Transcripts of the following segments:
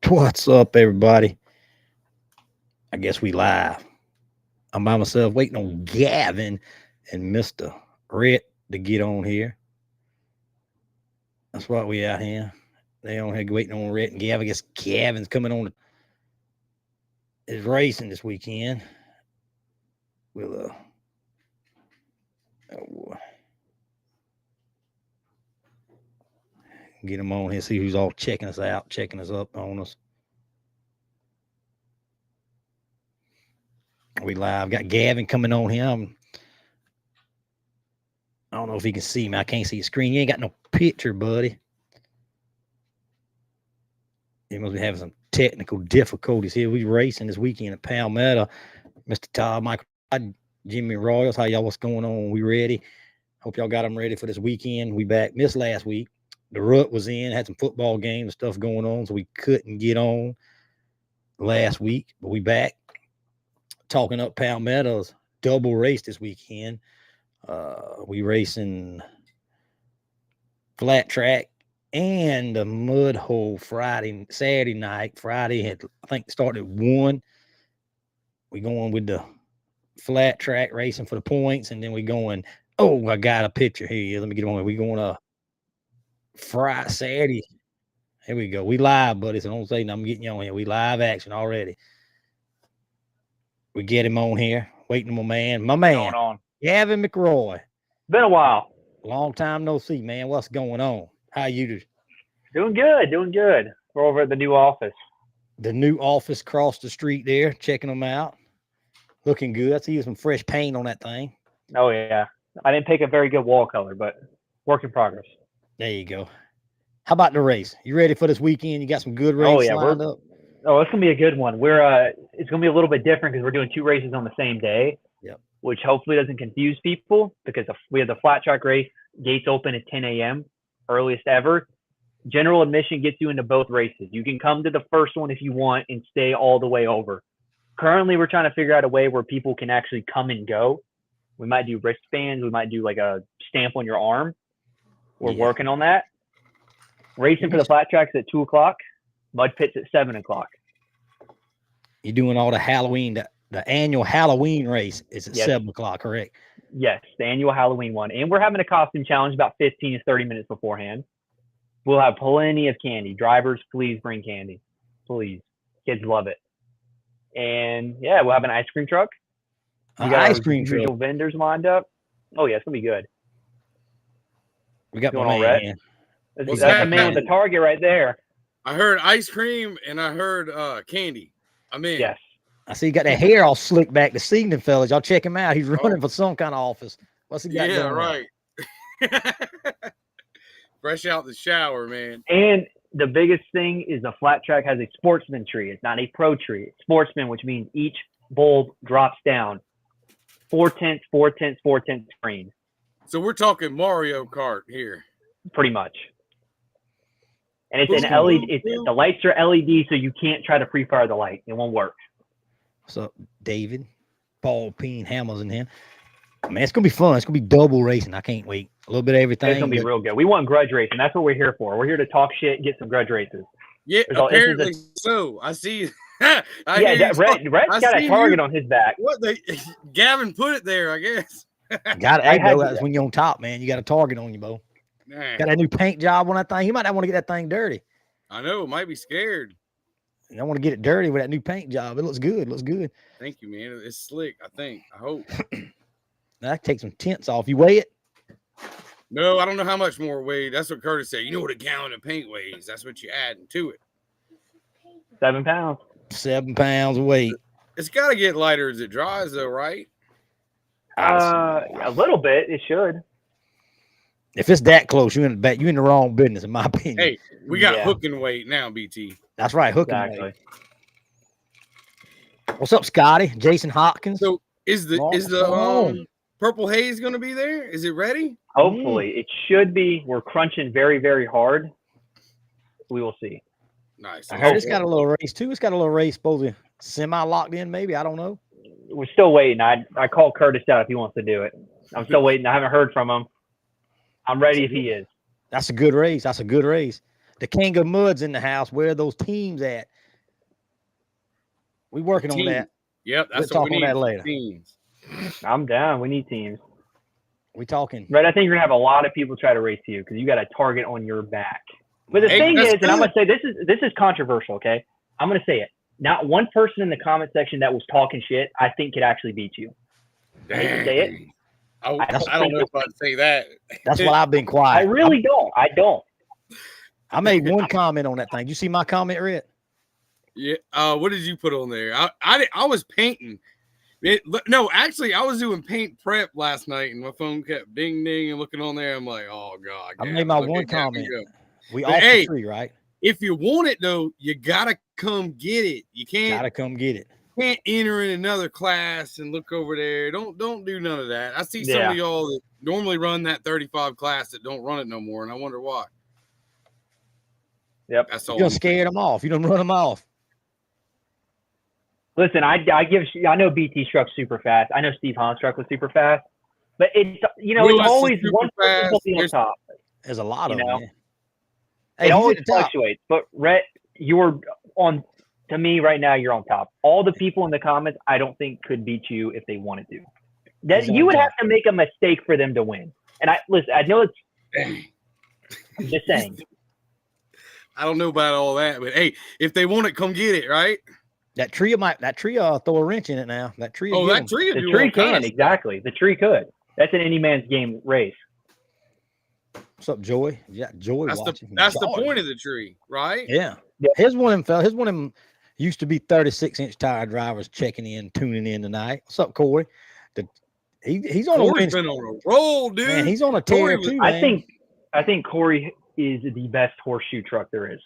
What's up, everybody? I guess we live. I'm by myself waiting on Gavin and Mr. Rhett to get on here. That's why we out here. They on here waiting on Rhett and Gavin. I guess Gavin's coming on is racing this weekend. We'll oh, get him on here, see who's all checking us out, checking us up on us. We live. Got Gavin coming on here. I don't know if he can see me. I can't see your screen. You ain't got no picture, buddy. He must be having some technical difficulties here. We racing this weekend at Palmetto. Mr. Todd, Michael, Jimmy Royals. How y'all? What's going on? We ready? Hope y'all got them ready for this weekend. We back. Missed last week. The rut was in. Had some football games and stuff going on, so we couldn't get on last week. But we back. Talking up Palmetto's double race this weekend. We racing flat track and the mud hole Saturday night. Friday had, I think, started at 1. We going with the flat track racing for the points, and then we going. Oh, I got a picture here. Let me get on. We going Friday, Saturday. Here we go. We live, buddy. So don't say nothing. I'm getting you on here. We live action already. We get him on here. Waiting on my man, Going on? Gavin McRoy. Been a while. Long time no see, man. What's going on? How you do? Doing good. We're over at the new office. The new office across the street there, checking them out. Looking good. I see some fresh paint on that thing. Oh, yeah. I didn't pick a very good wall color, but work in progress. There you go. How about the race? You ready for this weekend? You got some good races lined up? Oh, it's going to be a good one. It's going to be a little bit different because we're doing 2 races on the same day, which hopefully doesn't confuse people because we have the flat track race. Gates open at 10 a.m., earliest ever. General admission gets you into both races. You can come to the first one if you want and stay all the way over. Currently, we're trying to figure out a way where people can actually come and go. We might do wristbands. We might do like a stamp on your arm. We're working on that. Racing for the flat tracks at 2 o'clock. Mud pits at 7 o'clock. You're doing all the Halloween, the annual Halloween race is at 7 o'clock, correct? Yes, the annual Halloween one. And we're having a costume challenge about 15 to 30 minutes beforehand. We'll have plenty of candy. Drivers, please bring candy. Please. Kids love it. And, yeah, we'll have an ice cream truck. We got ice cream truck. Vendors lined up. Oh, yeah, it's going to be good. We got my man. That's the man with the target right there. I heard ice cream and I heard candy. I'm in. Yes. I see he got that hair all slicked back this evening, fellas. Y'all check him out. He's running for some kind of office. What's he got going on? Right. Fresh out the shower, man. And the biggest thing is the flat track has a sportsman tree. It's not a pro tree. It's sportsman, which means each bulb drops down 4/10, 4/10, 4/10 screen. So we're talking Mario Kart here. Pretty much. And it's an LED. The lights are LED, so you can't try to pre-fire the light. It won't work. What's up, David? Paul Peen Hammers in here. Man, it's gonna be fun. It's gonna be double racing. I can't wait. A little bit of everything. It's gonna be real good. We want grudge racing. That's what we're here for. We're here to talk shit and get some grudge races. Yeah, apparently so. I see. Red's got a target on his back. Gavin put it there, I guess. That's when you're on top, man. You got a target on you, Bo. Got that new paint job on that thing. You might not want to get that thing dirty. I know. Might be scared. I don't want to get it dirty with that new paint job. It looks good. Thank you, man. It's slick, I think. I hope. Now, I take some tints off. You weigh it? No, I don't know how much more weight. That's what Curtis said. You know what a gallon of paint weighs. That's what you add to it. 7 pounds. 7 pounds of weight. It's got to get lighter as it dries, though, right? A little bit. It should. If it's that close, you're in the wrong business, in my opinion. Hey, we got hooking weight now, BT. That's right, hooking weight. What's up, Scotty? Jason Hopkins. So is the Purple Haze going to be there? Is it ready? Hopefully, it should be. We're crunching very, very hard. We will see. Nice. I heard it's got a little race too. It's got a little race, supposedly semi locked in. Maybe, I don't know. We're still waiting. I called Curtis out if he wants to do it. I'm still waiting. I haven't heard from him. I'm ready if he is. That's a good race. The King of Mud's in the house. Where are those teams at? We working on that. Yep, We'll that's talk what we on need. that later. Teams. I'm down. We need teams. We talking. Right, I think you're gonna have a lot of people try to race you because you got a target on your back. But the thing is, and I'm gonna say this is controversial. Okay, I'm gonna say it. Not one person in the comment section that was talking shit, I think, could actually beat you. I hate to say it. I don't know if I'd say that. That's why I've been quiet. I really don't. I don't. I made one comment on that thing. You see my comment, Red? Yeah. What did you put on there? I was painting. No, actually, I was doing paint prep last night, and my phone kept ding ding and looking on there. I'm like, oh god. I made my one comment. We but off hey, the tree, right? If you want it though, you gotta come get it. You gotta come get it. Can't enter in another class and look over there. Don't do none of that. I see some of y'all that normally run that 35 class that don't run it no more, and I wonder why. Yep. That's all. You done scared them off. You done run them off. Listen, I know BT truck's super fast. I know Steve Hahn's truck was super fast, but it's it's always one person will be on top. There's a lot of them. It always fluctuates. But Rhett, you're on. To me, right now, you're on top. All the people in the comments, I don't think could beat you if they wanted to. That you would have to make a mistake for them to win. And I know it's. I'm just saying. I don't know about all that, but hey, if they want it, come get it, right? That tree throw a wrench in it now. That tree. The tree can exactly. The tree could. That's an any man's game race. What's up, Joy? Yeah, Joy. That's the point of the tree, right? Yeah. Here's one of them used to be 36-inch tire drivers checking in, tuning in tonight. What's up, Corey? He's on Corey's been on a roll, dude. Man, he's on a tear too. Man. I think Corey is the best horseshoe truck there is.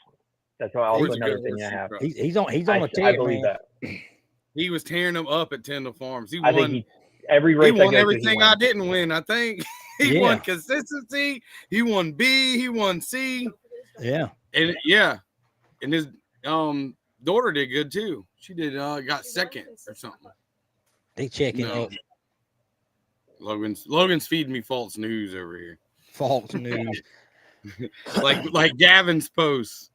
That's also another thing I have. He's on a tear. I believe that. He was tearing them up at Tyndall Farms. He won. I think every race. He won everything I didn't win. I think he won consistency. He won B. He won C. Yeah. And his daughter did good too. She did got second or something. They checking up. Logan's feeding me false news over here. False news. like Gavin's posts.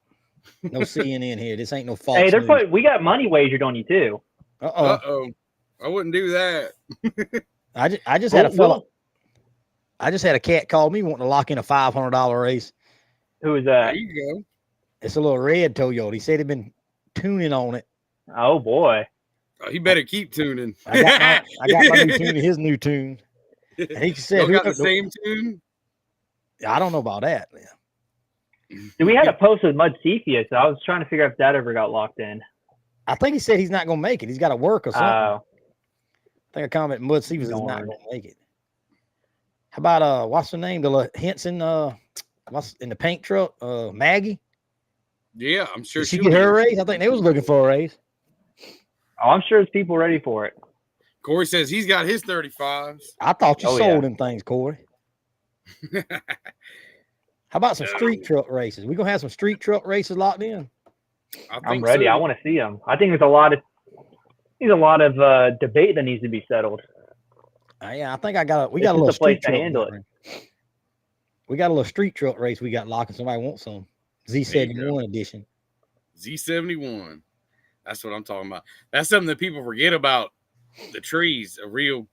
No CNN here. This ain't no false. Hey, we got money wagered on you too. Uh-oh. I wouldn't do that. I just had a fella. I just had a cat call me wanting to lock in a $500 race. Who was that? There you go. It's a little red Toyota. He said he'd been tuning on it. Oh boy. Oh, he better keep tuning. I got my new tune, his new tune. And he said, got the same tune? I don't know about that. We had a post with Mud Sepia, so I was trying to figure out if that ever got locked in. I think he said he's not going to make it. He's got to work or something. I think a comment Mud Sepia is not going to make it. How about what's her name? The Henson what's in the paint truck? Maggie? Yeah, I'm sure. Did she get her raise? I think they was looking for a raise. Oh, I'm sure there's people ready for it. Corey says he's got his 35s. I thought you sold them things, Corey. How about some street truck races? We gonna have some street truck races locked in. I'm ready. So. I want to see them. I think there's a lot of debate that needs to be settled. Yeah, I think we got a little street truck to handle it. We got a little street truck race we got locked. Somebody wants some Z71 edition. Z71. That's what I'm talking about. That's something that people forget about. The trees, a real,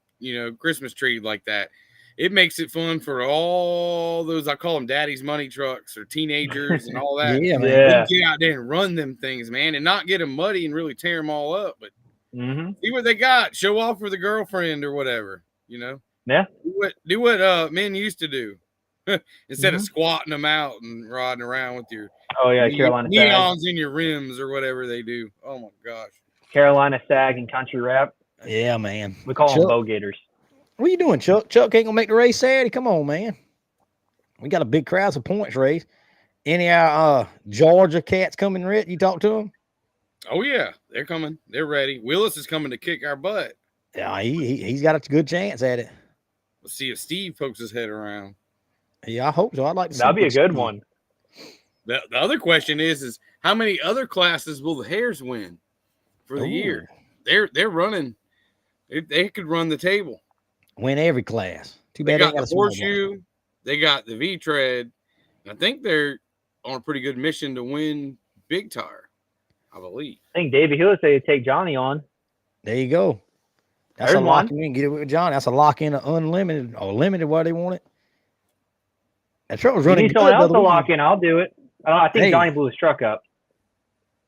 Christmas tree like that. It makes it fun for all those, I call them daddy's money trucks or teenagers and all that. Yeah, man. Yeah. Get out there and run them things, man, and not get them muddy and really tear them all up. But see what they got. Show off for the girlfriend or whatever, Yeah. Do what men used to do instead of squatting them out and riding around with your Carolina neons Sag. in your rims or whatever they do. Oh, my gosh. Carolina Sag and country rap. Yeah, man. We call them bow gators. What are you doing, Chuck? Chuck ain't gonna make the race Saturday. Come on, man. We got a big crowd of points race. Any of our Georgia cats coming, Rick? You talk to them? Oh yeah, they're coming. They're ready. Willis is coming to kick our butt. Yeah, he's got a good chance at it. Let's see if Steve pokes his head around. Yeah, I hope so. I'd like to see that'd be a good one. The other question is how many other classes will the Hares win for the year? They're running. They could run the table. Win every class. Too bad they got the horseshoe. They got the V-tread. I think they're on a pretty good mission to win Big Tire, I believe. I think David Hill said he'd take Johnny on. There you go. That's There's a lock one. in. Get it with John. That's a lock in, unlimited or limited where they want it. That truck was running You need good. someone else the to other lock week. in. I'll do it. I think Hey. Johnny blew his truck up.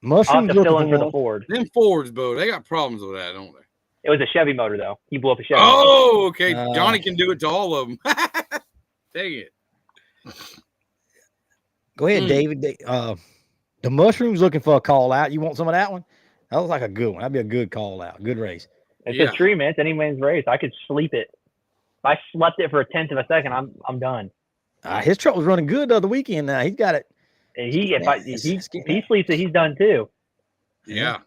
I'll Mushrooms have to fill in looking for for the Ford. Them Fords, Bo, they got problems with that, don't they? It was a Chevy motor, though. He blew up a Chevy motor. Oh, okay. Johnny can do it to all of them. Dang it. Go ahead, David. The mushrooms looking for a call out. You want some of that one? That looks like a good one. That'd be a good call out. Good race. It's a tree, man. It's any man's race. I could sleep it. If I slept it for a tenth of a second, I'm done. His truck was running good the other weekend. Now he's got it. If he sleeps it, he's done too. Yeah.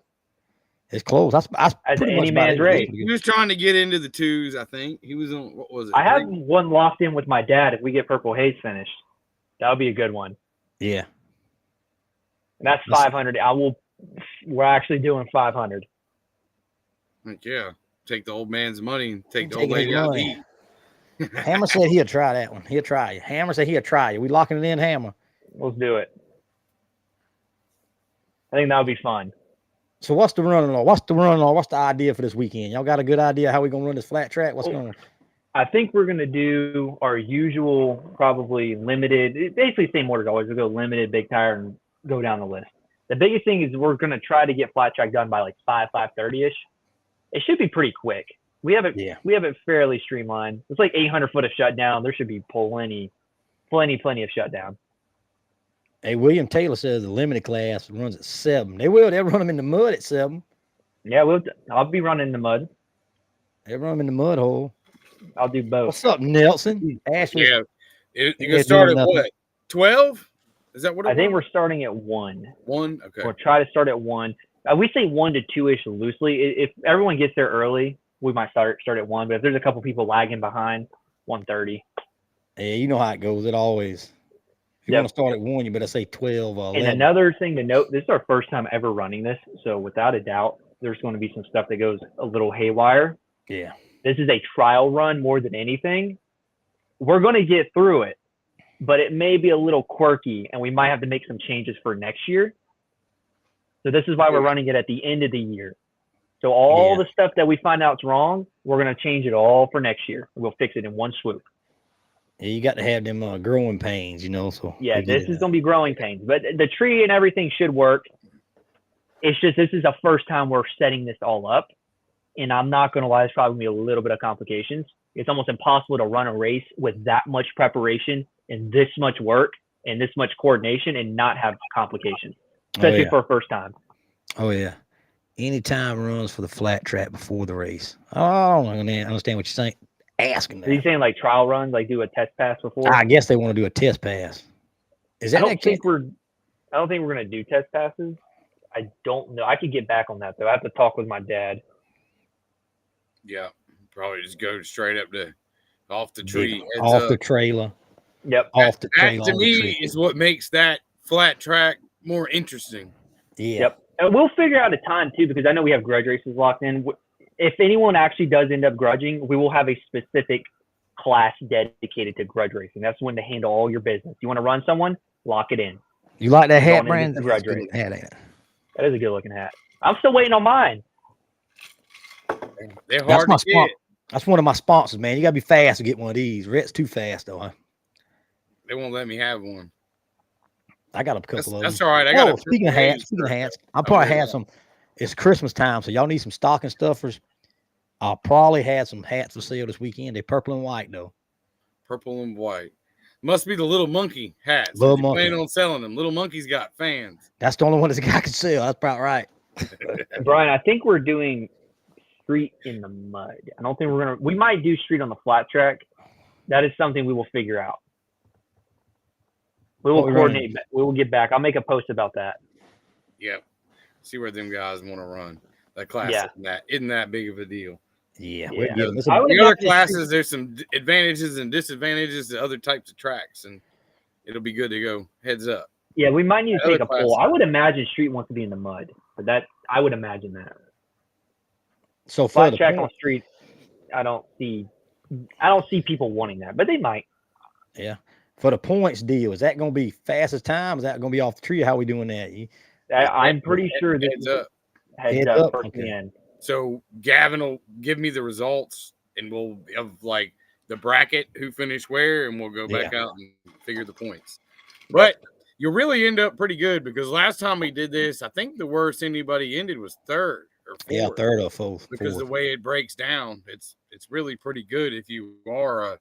It's close. That's pretty any much man's race. He was trying to get into the 2s, I think. He was on, what was it? I have one locked in with my dad if we get Purple Haze finished. That would be a good one. Yeah. And that's 500. We're actually doing 500. Like, yeah. Take the old man's money and take the old lady out to eat. Hammer said he'll try that one. He'll try you. Hammer said he'll try you. We locking it in, Hammer. Let's do it. I think that would be fun. So what's the running law? What's the idea for this weekend? Y'all got a good idea how we gonna run this flat track? What's going on? I think we're gonna do our usual, probably limited. Basically, same order as always. We'll go limited, Big Tire, and go down the list. The biggest thing is we're gonna try to get flat track done by like 5:30 ish. It should be pretty quick. We have it fairly streamlined. It's like 800 foot of shutdown. There should be plenty of shutdown. Hey, William Taylor says the limited class runs at 7. They'll run them in the mud at 7. Yeah, I'll be running in the mud. They'll run them in the mud hole. I'll do both. What's up, Nelson? Ashley. Yeah. You're going to start at what? 12? Is that what it was? I think we're starting at 1. 1? Okay. We'll try to start at 1. We say 1 to 2-ish loosely. If everyone gets there early, we might start at 1. But if there's a couple people lagging behind, 1:30. Yeah, you know how it goes. It always. If you want to start at 1, you better say 12 or 11. And another thing to note, this is our first time ever running this. So without a doubt, there's going to be some stuff that goes a little haywire. Yeah. This is a trial run more than anything. We're going to get through it, but it may be a little quirky, and we might have to make some changes for next year. So this is why we're running it at the end of the year. So all the stuff that we find out's wrong, we're going to change it all for next year. We'll fix it in one swoop. Yeah, you got to have them growing pains, So yeah, this is going to be growing pains, but the tree and everything should work. It's just this is the first time we're setting this all up, and I'm not going to lie, there's probably going to be a little bit of complications. It's almost impossible to run a race with that much preparation and this much work and this much coordination and not have complications, especially for a first time. Oh yeah. Anytime runs for the flat track before the race. Oh, I don't understand what you're saying. Asking that. Are you saying like trial runs, like do a test pass before? I guess they want to do a test pass. Is that? I don't think we're going to do test passes. I don't know. I could get back on that though. I have to talk with my dad. Yeah, probably just go straight up to off the tree, off the trailer. Yep, off the trailer. That to me is what makes that flat track more interesting. Yeah. Yep. And we'll figure out a time too, because I know we have grudge races locked in. If anyone actually does end up grudging, we will have a specific class dedicated to grudge racing. That's when to handle all your business. You want to run someone, lock it in. You like that hat, Brandon? Grudge race. Hat, ain't it? That is a good looking hat. I'm still waiting on mine. They're hard to get. That's one of my sponsors, man. You gotta be fast to get one of these. Rhett's too fast though, huh? They won't let me have one. I got a couple of them. That's all right. Speaking of hats, I'll probably have some. It's Christmas time, so y'all need some stocking stuffers. I'll probably have some hats for sale this weekend. They're purple and white though. Purple and white. Must be the little monkey hats. Little monkey. Planning on selling them. Little monkey's got fans. That's the only one this guy can sell. That's about right. Brian, I think we're doing street in the mud. I don't think we might do street on the flat track. That is something we will figure out. We will coordinate. We will get back. I'll make a post about that. Yep. See where them guys want to run. That class isn't that big of a deal. Yeah. The other classes, there's some advantages and disadvantages to other types of tracks, and it'll be good to go heads up. Yeah, we might need to take a poll. I would imagine street wants to be in the mud, but I would imagine that. So flat track on street, I don't see people wanting that, but they might. Yeah. for the points deal, is that going to be fastest time? Is that going to be off the tree? How we doing that? I'm pretty sure this heads up first okay. end. So Gavin will give me the results, and we'll have like the bracket who finished where, and we'll go back out and figure the points. But you'll really end up pretty good because last time we did this, I think the worst anybody ended was third or fourth. Yeah, third or fourth. Because the way it breaks down, it's really pretty good if you are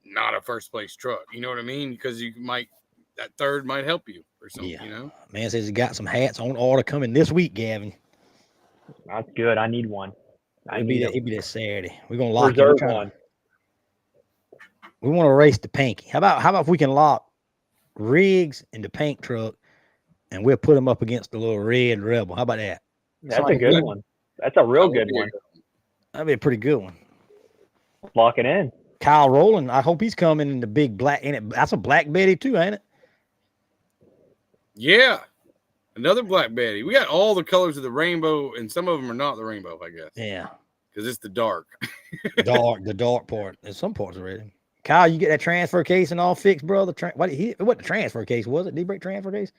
not a first place truck. You know what I mean? Because that third might help you or something. Yeah. You know, man says he got some hats on order coming this week, Gavin. That's good. I need one. It'll be that Saturday. We're gonna lock reserve one. We want to race the Panky. How about if we can lock Riggs in the paint truck, and we'll put them up against the little red Rebel? How about that? That's a good one. That's a real good one. That'd be a pretty good one. Lock it in. Kyle Rowland, I hope he's coming in the big black. That's a Black Betty too, ain't it? Yeah. Another Black Betty. We got all the colors of the rainbow, and some of them are not the rainbow, I guess. Yeah. Because it's the dark. The dark part. There's some parts already. Kyle, you get that transfer case and all fixed, brother? What the transfer case was it? Did he break transfer case?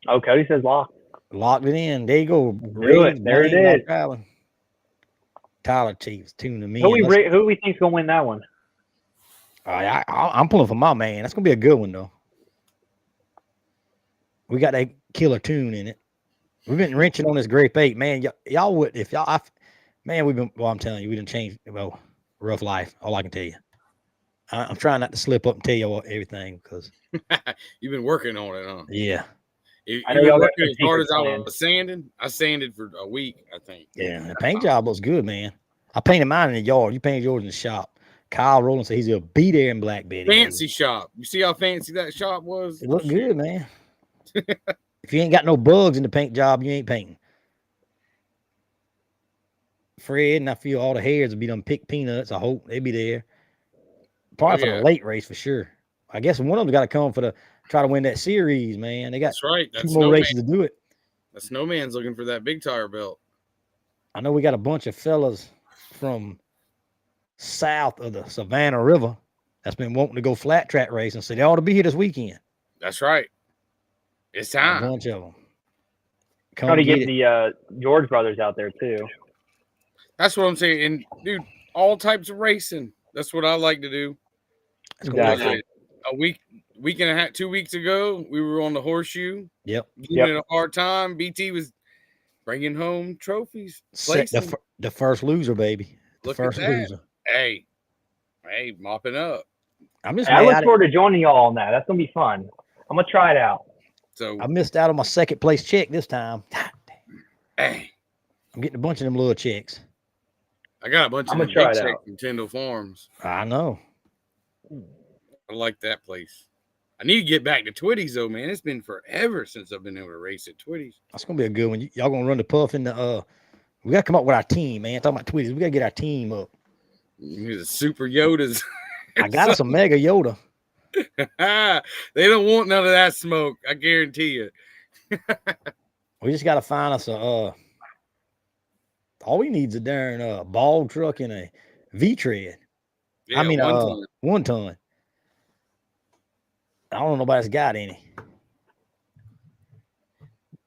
Oh, Cody says lock. Locked it in. There you go. Do it. There it is. Tyler Chiefs tuning me. Who we think's gonna win that one? I'm pulling for my man. That's gonna be a good one though. We got that killer tune in it. We've been wrenching on this grape 8, man. Y'all would if y'all, I'm telling you, we didn't change. Well, rough life. All I can tell you. I'm trying not to slip up and tell you everything because you've been working on it, huh? Yeah. I know y'all working as hard as I was sanding. I sanded for a week, I think. Yeah, the paint job looks good, man. I painted mine in the yard. You painted yours in the shop. Kyle Rowland said he's gonna be there in Black Betty. Fancy shop. You see how fancy that shop was? It looked good, man. If you ain't got no bugs in the paint job, you ain't painting. Fred and I feel all the hairs will be done picked peanuts. I hope they be there. Probably for the late race for sure. I guess one of them got to come for try to win that series, man. They got that's right. That's 2 more races to do it. The Snowman's looking for that big tire belt. I know we got a bunch of fellas from south of the Savannah River that's been wanting to go flat track racing, so they ought to be here this weekend. That's right. It's time. A bunch of them. Try to get the George brothers out there too. That's what I'm saying. And dude, all types of racing. That's what I like to do. Exactly. A week and a half, 2 weeks ago, we were on the horseshoe. Yep. Giving it a hard time. BT was bringing home trophies. The first loser, baby. Look at that. Loser. Hey, mopping up. I look forward to joining y'all on that. That's gonna be fun. I'm gonna try it out. So I missed out on my second place check this time. Hey, I'm getting a bunch of them little checks. I got a bunch of them big checks from Tyndall Farms. I know. I like that place. I need to get back to Twitty's though, man. It's been forever since I've been able to race at Twitty's. That's gonna be a good one. Y'all gonna run the puff in the we gotta come up with our team, man. Talking about Twitty's, we gotta get our team up. The Super Yodas. I got us a Mega Yoda. They don't want none of that smoke. I guarantee you. We just gotta find us all we need is a darn ball truck and a V-tread. Yeah, I mean, 1 ton. I don't know nobody's got any.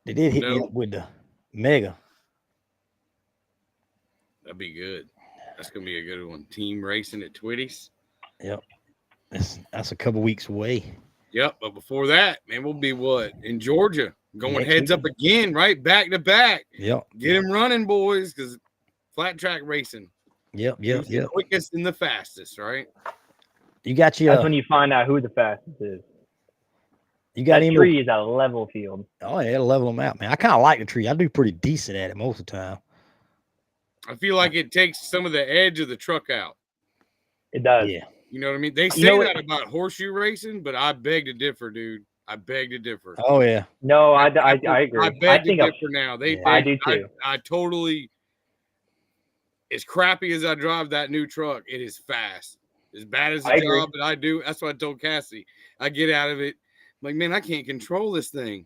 They did hit me up with the Mega. That'd be good. That's gonna be a good one. Team racing at Twitty's. Yep. That's a couple weeks away. Yep, but before that, man, we'll be in Georgia, going next heads up again, right? Back to back. Yep. Get them running, boys, because flat track racing. Yep. The quickest and the fastest, right? You got your. That's when you find out who the fastest is. You got that tree is a level field. Oh yeah, level them out, man. I kind of like the tree. I do pretty decent at it most of the time. I feel like it takes some of the edge of the truck out. It does. Yeah. You know what I mean? They say that about horseshoe racing, but I beg to differ, dude. I beg to differ. Oh yeah. No, I agree. I beg to differ now. I do too. I totally. As crappy as I drive that new truck, it is fast. As bad as the job that I do, that's what I told Cassie. I get out of it. I'm like, man, I can't control this thing.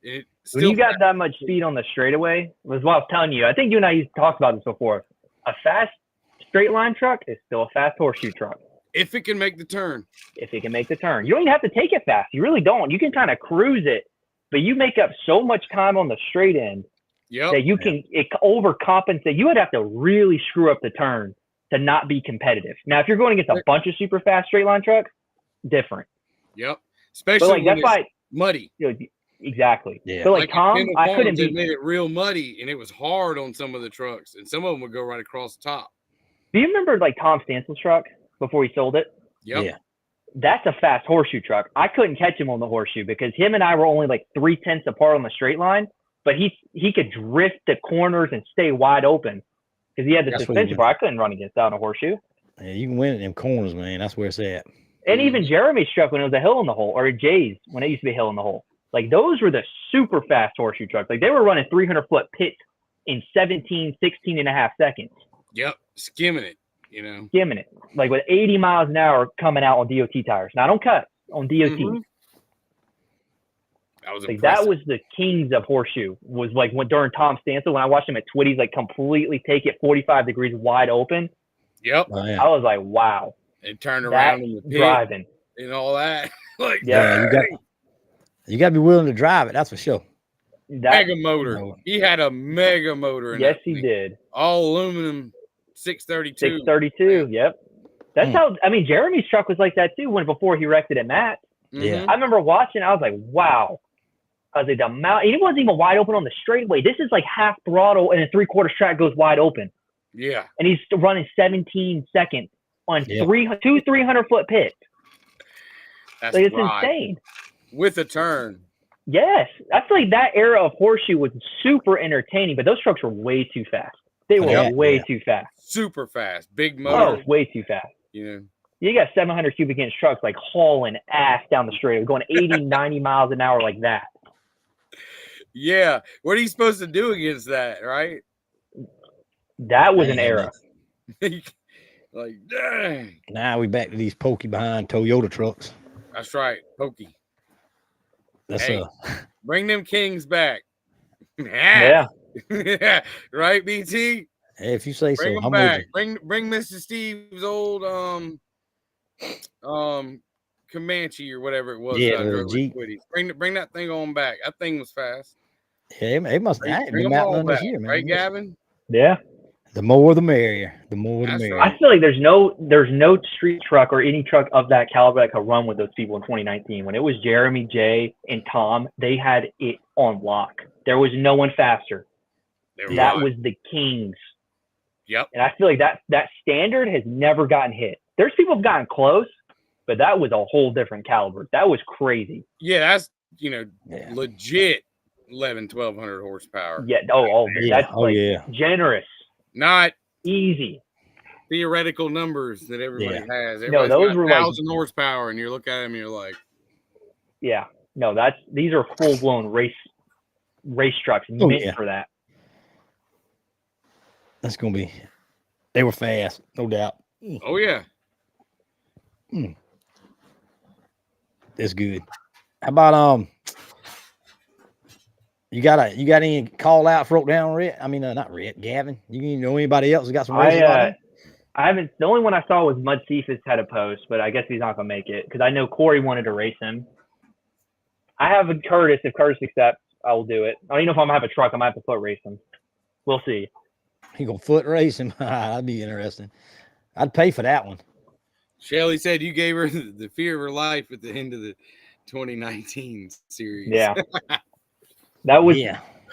When you got that much speed on the straightaway, was what I was telling you. I think you and I talked about this before. A fast straight line truck is still a fast horseshoe truck. If it can make the turn. If it can make the turn. You don't even have to take it fast. You really don't. You can kind of cruise it, but you make up so much time on the straight end that you can it overcompensate. You would have to really screw up the turn to not be competitive. Now, if you're going against a bunch of super fast straight line trucks, different. Yep. Especially when it's muddy. You know, exactly. Yeah. So like Tom, I couldn't be. It made it real muddy, and it was hard on some of the trucks, and some of them would go right across the top. Do you remember like Tom Stansel's truck before he sold it? Yep. Yeah. That's a fast horseshoe truck. I couldn't catch him on the horseshoe because him and I were only like 0.3 apart on the straight line, but he could drift the corners and stay wide open because he had the suspension bar. I couldn't run against that on a horseshoe. Yeah, you can win in them corners, man. That's where it's at. And even Jeremy's truck when it was a hill in the hole, or Jay's when it used to be a hill in the hole. Like those were the super fast horseshoe trucks. Like they were running 300-foot pits in 16 and a half seconds. Yep. Skimming it. Skimming it, like with 80 miles an hour coming out on DOT tires. Now, don't cut on DOT. Mm-hmm. That was like that was the kings of horseshoe. Was like during Tom Stansel when I watched him at Twitty's, like completely take it 45 degrees wide open. Yep. Oh, yeah. I was like, wow. And turned around in the pit driving and all that. Like, yeah, you got to be willing to drive it. That's for sure. Mega motor. He had a mega motor. Yes, he did. All aluminum. 632. 632. Yep. That's how. I mean, Jeremy's truck was like that too. Before he wrecked it at Matt. Yeah. I remember watching. I was like, wow. I was like, the amount. He wasn't even wide open on the straightaway. This is like half throttle, and a 3/4 track goes wide open. Yeah. And he's running 17 seconds on 300-foot pits. That's like, it's insane. With a turn. Yes, I feel like that era of horseshoe was super entertaining, but those trucks were way too fast. They were way too fast. Super fast. Big motor. Oh, way too fast. You got 700 cubic inch trucks like hauling ass down the straight, going 80, 90 miles an hour like that. Yeah. What are you supposed to do against that, right? That was an era. Like, dang. Now we back to these pokey behind Toyota trucks. That's right. Pokey. That's bring them kings back. Yeah. Yeah, right, BT. Hey, if you say bring so, them back. Bring Mr. Steve's old Comanche or whatever it was. Yeah, Jeep. Bring that thing on back. That thing was fast. Yeah, it must have been out none this year, man. Right, Gavin? Yeah. The more the merrier. The more the merrier. Right. I feel like there's no street truck or any truck of that caliber that could run with those people in 2019. When it was Jeremy, Jay, and Tom, they had it on lock. There was no one faster. That was the kings. Yep. And I feel like that standard has never gotten hit. There's people who've gotten close, but that was a whole different caliber. That was crazy. Yeah, that's legit 1,200 horsepower. Yeah. That's generous. Not easy. Theoretical numbers that everybody has. No, those were 1,000 horsepower, and you look at them, and you're like, yeah, no, these are full blown race trucks meant for that. That's gonna be. They were fast, no doubt. Oh yeah. That's good. How about you got any call out for down Rhett? I mean, not Rhett, Gavin. You know anybody else that got some races? I haven't. The only one I saw was Mud Cephas had a post, but I guess he's not gonna make it because I know Corey wanted to race him. I have a Curtis. If Curtis accepts, I will do it. I don't even know if I'm gonna have a truck. I might have to foot race him. We'll see. He gonna foot race him? That'd be interesting. I'd pay for that one. Shelly said you gave her the fear of her life at the end of the 2019 series. Yeah. That was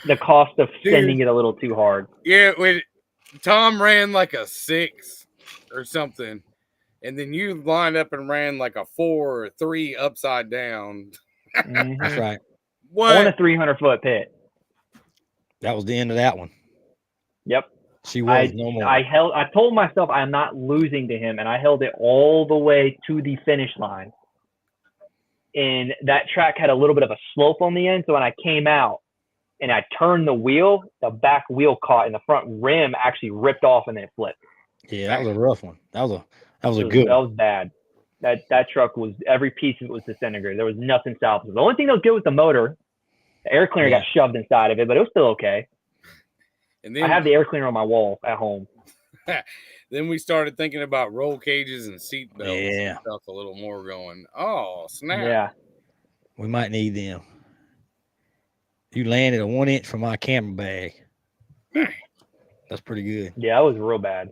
the cost of sending it a little too hard. Yeah, when Tom ran like a 6 or something, and then you lined up and ran like a 4 or 3 upside down. Mm-hmm. That's right. What? On a 300-foot pit. That was the end of that one. Yep. She was no more. I told myself I'm not losing to him, and I held it all the way to the finish line. And that track had a little bit of a slope on the end, so when I came out and I turned the wheel, the back wheel caught, and the front rim actually ripped off and then flipped. Yeah, that was a rough one. That was a good one. That was bad. That truck was, every piece of it was disintegrated. There was nothing salvageable. The only thing that was good was the motor. The air cleaner got shoved inside of it, but it was still okay. And then, I have the air cleaner on my wall at home. Then we started thinking about roll cages and seat belts Yeah. and stuff a little more going, oh, snap. Yeah. We might need them. You landed a 1 inch from my camera bag. That's pretty good. Yeah, that was real bad.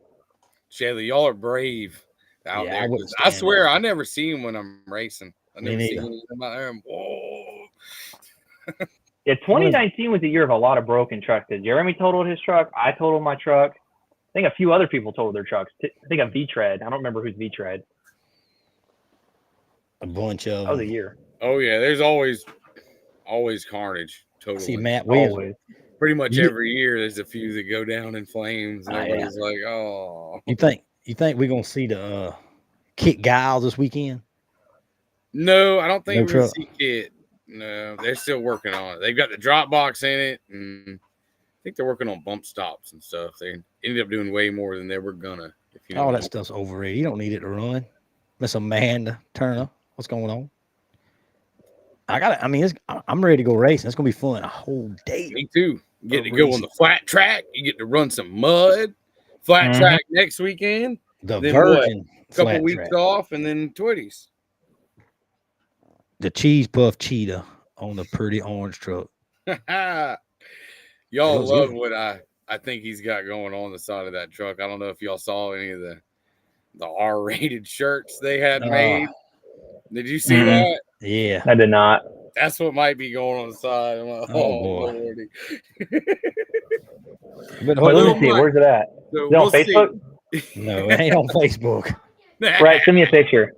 Shelly, y'all are brave out Yeah, there. I 'cause wouldn't I stand swear, up. I never see them when I'm racing. I Me never see neither. them out there. And, whoa. Yeah, 2019 was a year of a lot of broken trucks. Jeremy totaled his truck. I totaled my truck. I think a few other people totaled their trucks. I think a V-Tread. I don't remember who's V-Tread. A bunch of That was a them. year. Oh, yeah. There's always carnage. I Totally. see Matt Williams. Always. Pretty much You- every year, there's a few that go down in flames, and Ah, yeah. everybody's like, "Oh." You think we're gonna see the Kit Giles this weekend? No, I don't think No we're gonna truck. see Kit. No, they're still working on it. They've got the drop box in it, and I think they're working on bump stops and stuff. They ended up doing way more than they were gonna. If you know All what I that mean. stuff's overrated. You don't need it to run. Miss Amanda Turner, what's going on? I'm ready to go racing. It's gonna be fun. A whole day. Me too. You get Or to go on racing. the flat track. You get to run some mud. Flat Mhm. track next weekend. The Then Virgin Couple flat weeks track. off, and then Twitties. The Cheese Puff Cheetah on the pretty orange truck. Y'all looks love good. what I think he's got going on the side of that truck. I don't know if y'all saw any of the R-rated shirts they had made. Did you see Mhm. that? Yeah. I did not. That's what might be going on the side. I'm like, Oh, oh boy. Lordy. But Wait, let Well, me see it. Mike, Where's it at? So Is it on we'll see. Facebook? no, it ain't on Facebook. Right, send me a picture.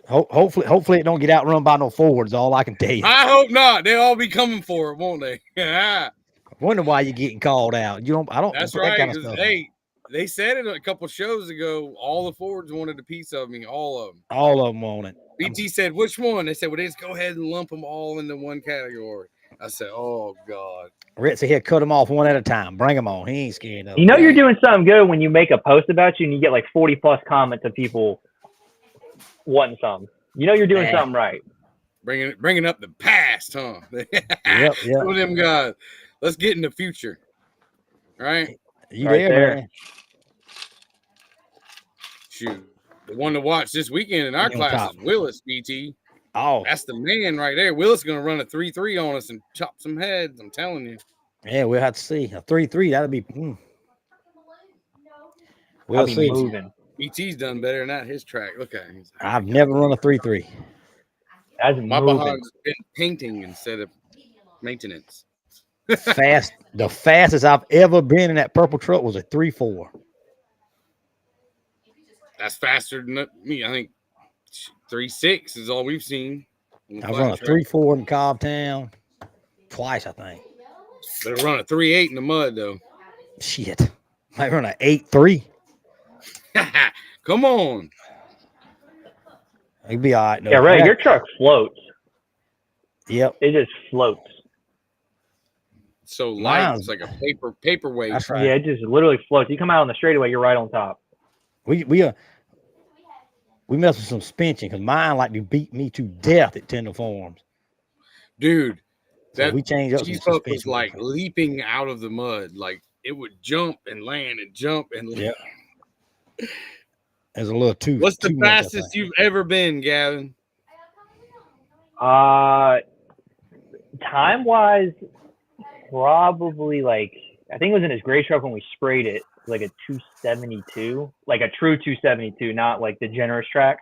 Hopefully it don't get outrun by no Fords. All I can tell you. I hope not. They'll all be coming for it, won't they? Wonder why you're getting called out. I don't That's put right. that kind of 'Cause, stuff. hey, they said it a couple shows ago. All the Fords wanted a piece of me. All of them. All of them on it. BT said, which one? They said, well, just go ahead and lump them all into one category. I said, oh, God. Rhett said he'll cut them off one at a time. Bring them on. He ain't scared of You know you're doing something good when you make a post about you and you get like 40 plus comments of people wanting some. You know you're doing something right. Bringing up the past, huh? Yep. Some of them guys. Let's get in the future. Right? You Right there. man? Shoot. The one to watch this weekend in our On class top. is Willis, BT. Oh, That's the man right there. Willis going to run a 3-3 on us and chop some heads. I'm telling you. yeah. We'll have to see. A 3-3. That'll be. We'll I'll be see. moving. BT's done better than that. His track. Look at him. I've never run a 3-3. That's My moving. behind's been painting instead of maintenance. The fastest I've ever been in that purple truck was a 3-4. That's faster than me. I think 3.6 is all we've seen. I've run a 3-4 in Cobbtown twice, I think. Better run a 3.8 in the mud, though. Shit. Might run an 8-3. Come on. It'd be all right. Though. Yeah, right. Your truck floats. Yep. It just floats. So light. Mine's- It's like a paperweight. That's right. Yeah, it just literally floats. You come out on the straightaway, you're right on top. We mess with some suspension because mine like to beat me to death at Tyndall Farms. Dude, So that we changed up some cheese puff was suspension. like leaping out of the mud. Like it would jump and land and jump and land. Yep. There's a little too. What's the too much, I fastest think. you've ever been, Gavin? Time wise, probably like I think it was in his gray truck when we sprayed it, like a 272, like a true 272, not like the generous track.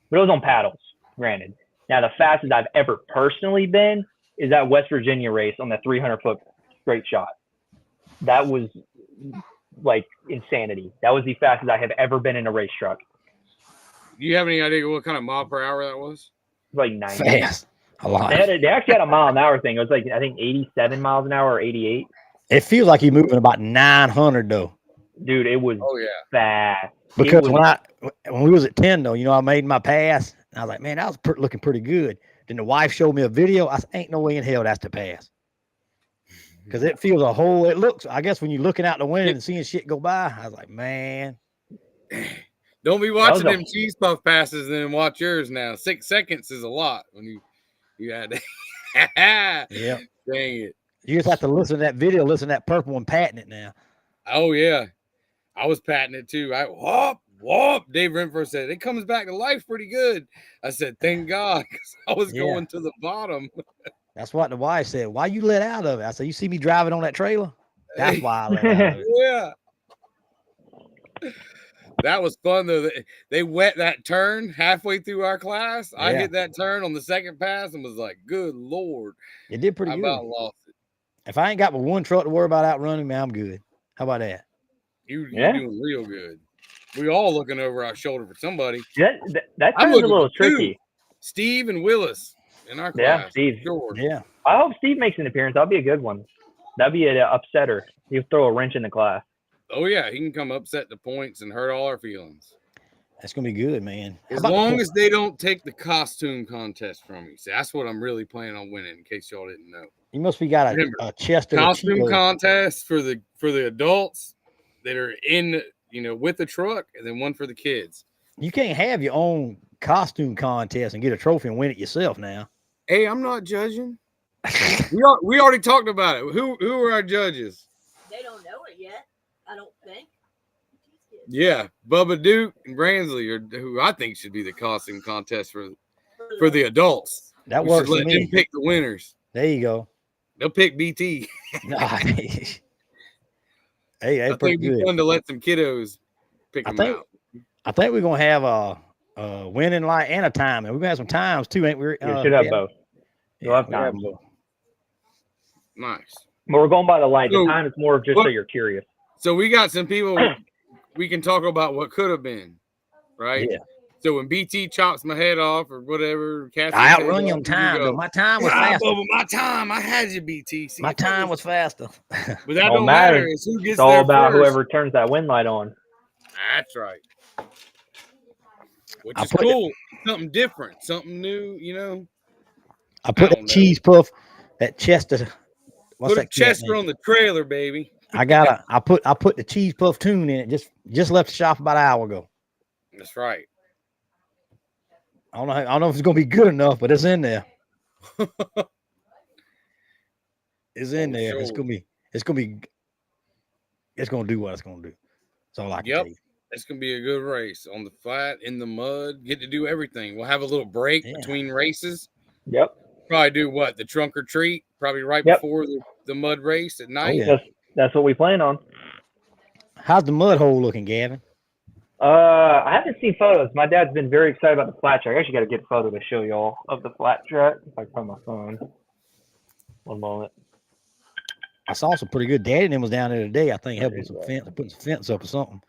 But it was on paddles, granted. Now the fastest I've ever personally been is that West Virginia race on the 300-foot straight shot. That was like insanity. That was the fastest I have ever been in a race truck. Do you have any idea what kind of mile per hour that was? Like 90. Fast. A lot. They actually had a mile an hour thing. It was like I think 87 miles an hour or 88. It feels like you're moving about 900 though. Dude, it was Oh yeah. fast. Because when we was at 10 though, I made my pass. And I was like, man, that was looking pretty good. Then the wife showed me a video. I said, ain't no way in hell that's the pass. Because it feels it looks, I guess when you're looking out the window and seeing shit go by, I was like, man. Don't be watching them cheese puff passes and then watch yours now. 6 seconds is a lot when you had to. Yeah. Dang it. You just have to listen to that video, listen to that purple one patting it now. Oh yeah. I was patting it too. Whoop. Dave Renfro said it comes back to life pretty good. I said, thank God, because I was going to the bottom. That's what the wife said. Why you let out of it? I said, you see me driving on that trailer? That's why I let out of it. Yeah. That was fun though. They wet that turn halfway through our class. Yeah. I hit that turn on the second pass and was like, good Lord. It did pretty good. I about lost it. If I ain't got but one truck to worry about outrunning me, I'm good. How about that? You're doing real good. We all looking over our shoulder for somebody. Yeah, that turn's a little tricky. Steve and Willis in our class. Yeah, Steve. George. Yeah. I hope Steve makes an appearance. That'll be a good one. That'd be an upsetter. He'll throw a wrench in the class. Oh, yeah. He can come upset the points and hurt all our feelings. That's going to be good, man. As long as they don't take the costume contest from me. See, that's what I'm really planning on winning, in case y'all didn't know. You must be got a chest of costume contest for the adults that are in, with the truck, and then one for the kids. You can't have your own costume contest and get a trophy and win it yourself now. Hey, I'm not judging. we already talked about it. Who are our judges? They don't know it yet, I don't think. Yeah, Bubba Duke and Bransley are who I think should be the costume contest for the adults. That works for me. Let them pick the winners. There you go. They'll pick BT. Nice. Hey, that's pretty good. It'd be fun to let some kiddos pick them out. I think we're gonna have a winning light and a time, and we're gonna have some times too, ain't we? We should have both. We'll have time. Nice. But we're going by the light. The time is more of just so you're curious. So we got some people we can talk about what could have been, right? Yeah. So when BT chops my head off or whatever, I outrun your time, but my time was faster. My time, I had you, BT. See, my time was faster. But that don't matter. It's who gets it's all there about first. Whoever turns that wind light on. That's right. Which is cool. Something different, something new, I put that cheese puff, that Chester. Put a Chester on the trailer, baby. I put the cheese puff tune in it. Just left the shop about an hour ago. That's right. I don't know if it's gonna be good enough, but it's in there. It's in there. Sure. It's gonna do what it's gonna do. That's all I can tell you. It's gonna be a good race on the flat, in the mud. Get to do everything. We'll have a little break between races. Yep. Probably do what? The trunk or treat, probably right before the mud race at night. Oh, yeah. That's what we plan on. How's the mud hole looking, Gavin? I haven't seen photos. My dad's been very excited about the flat track. I actually got to get a photo to show y'all of the flat track. If I can find my phone. One moment. I saw some pretty good. Daddy and him was down there today. I think helping some fence, putting some fence up or something.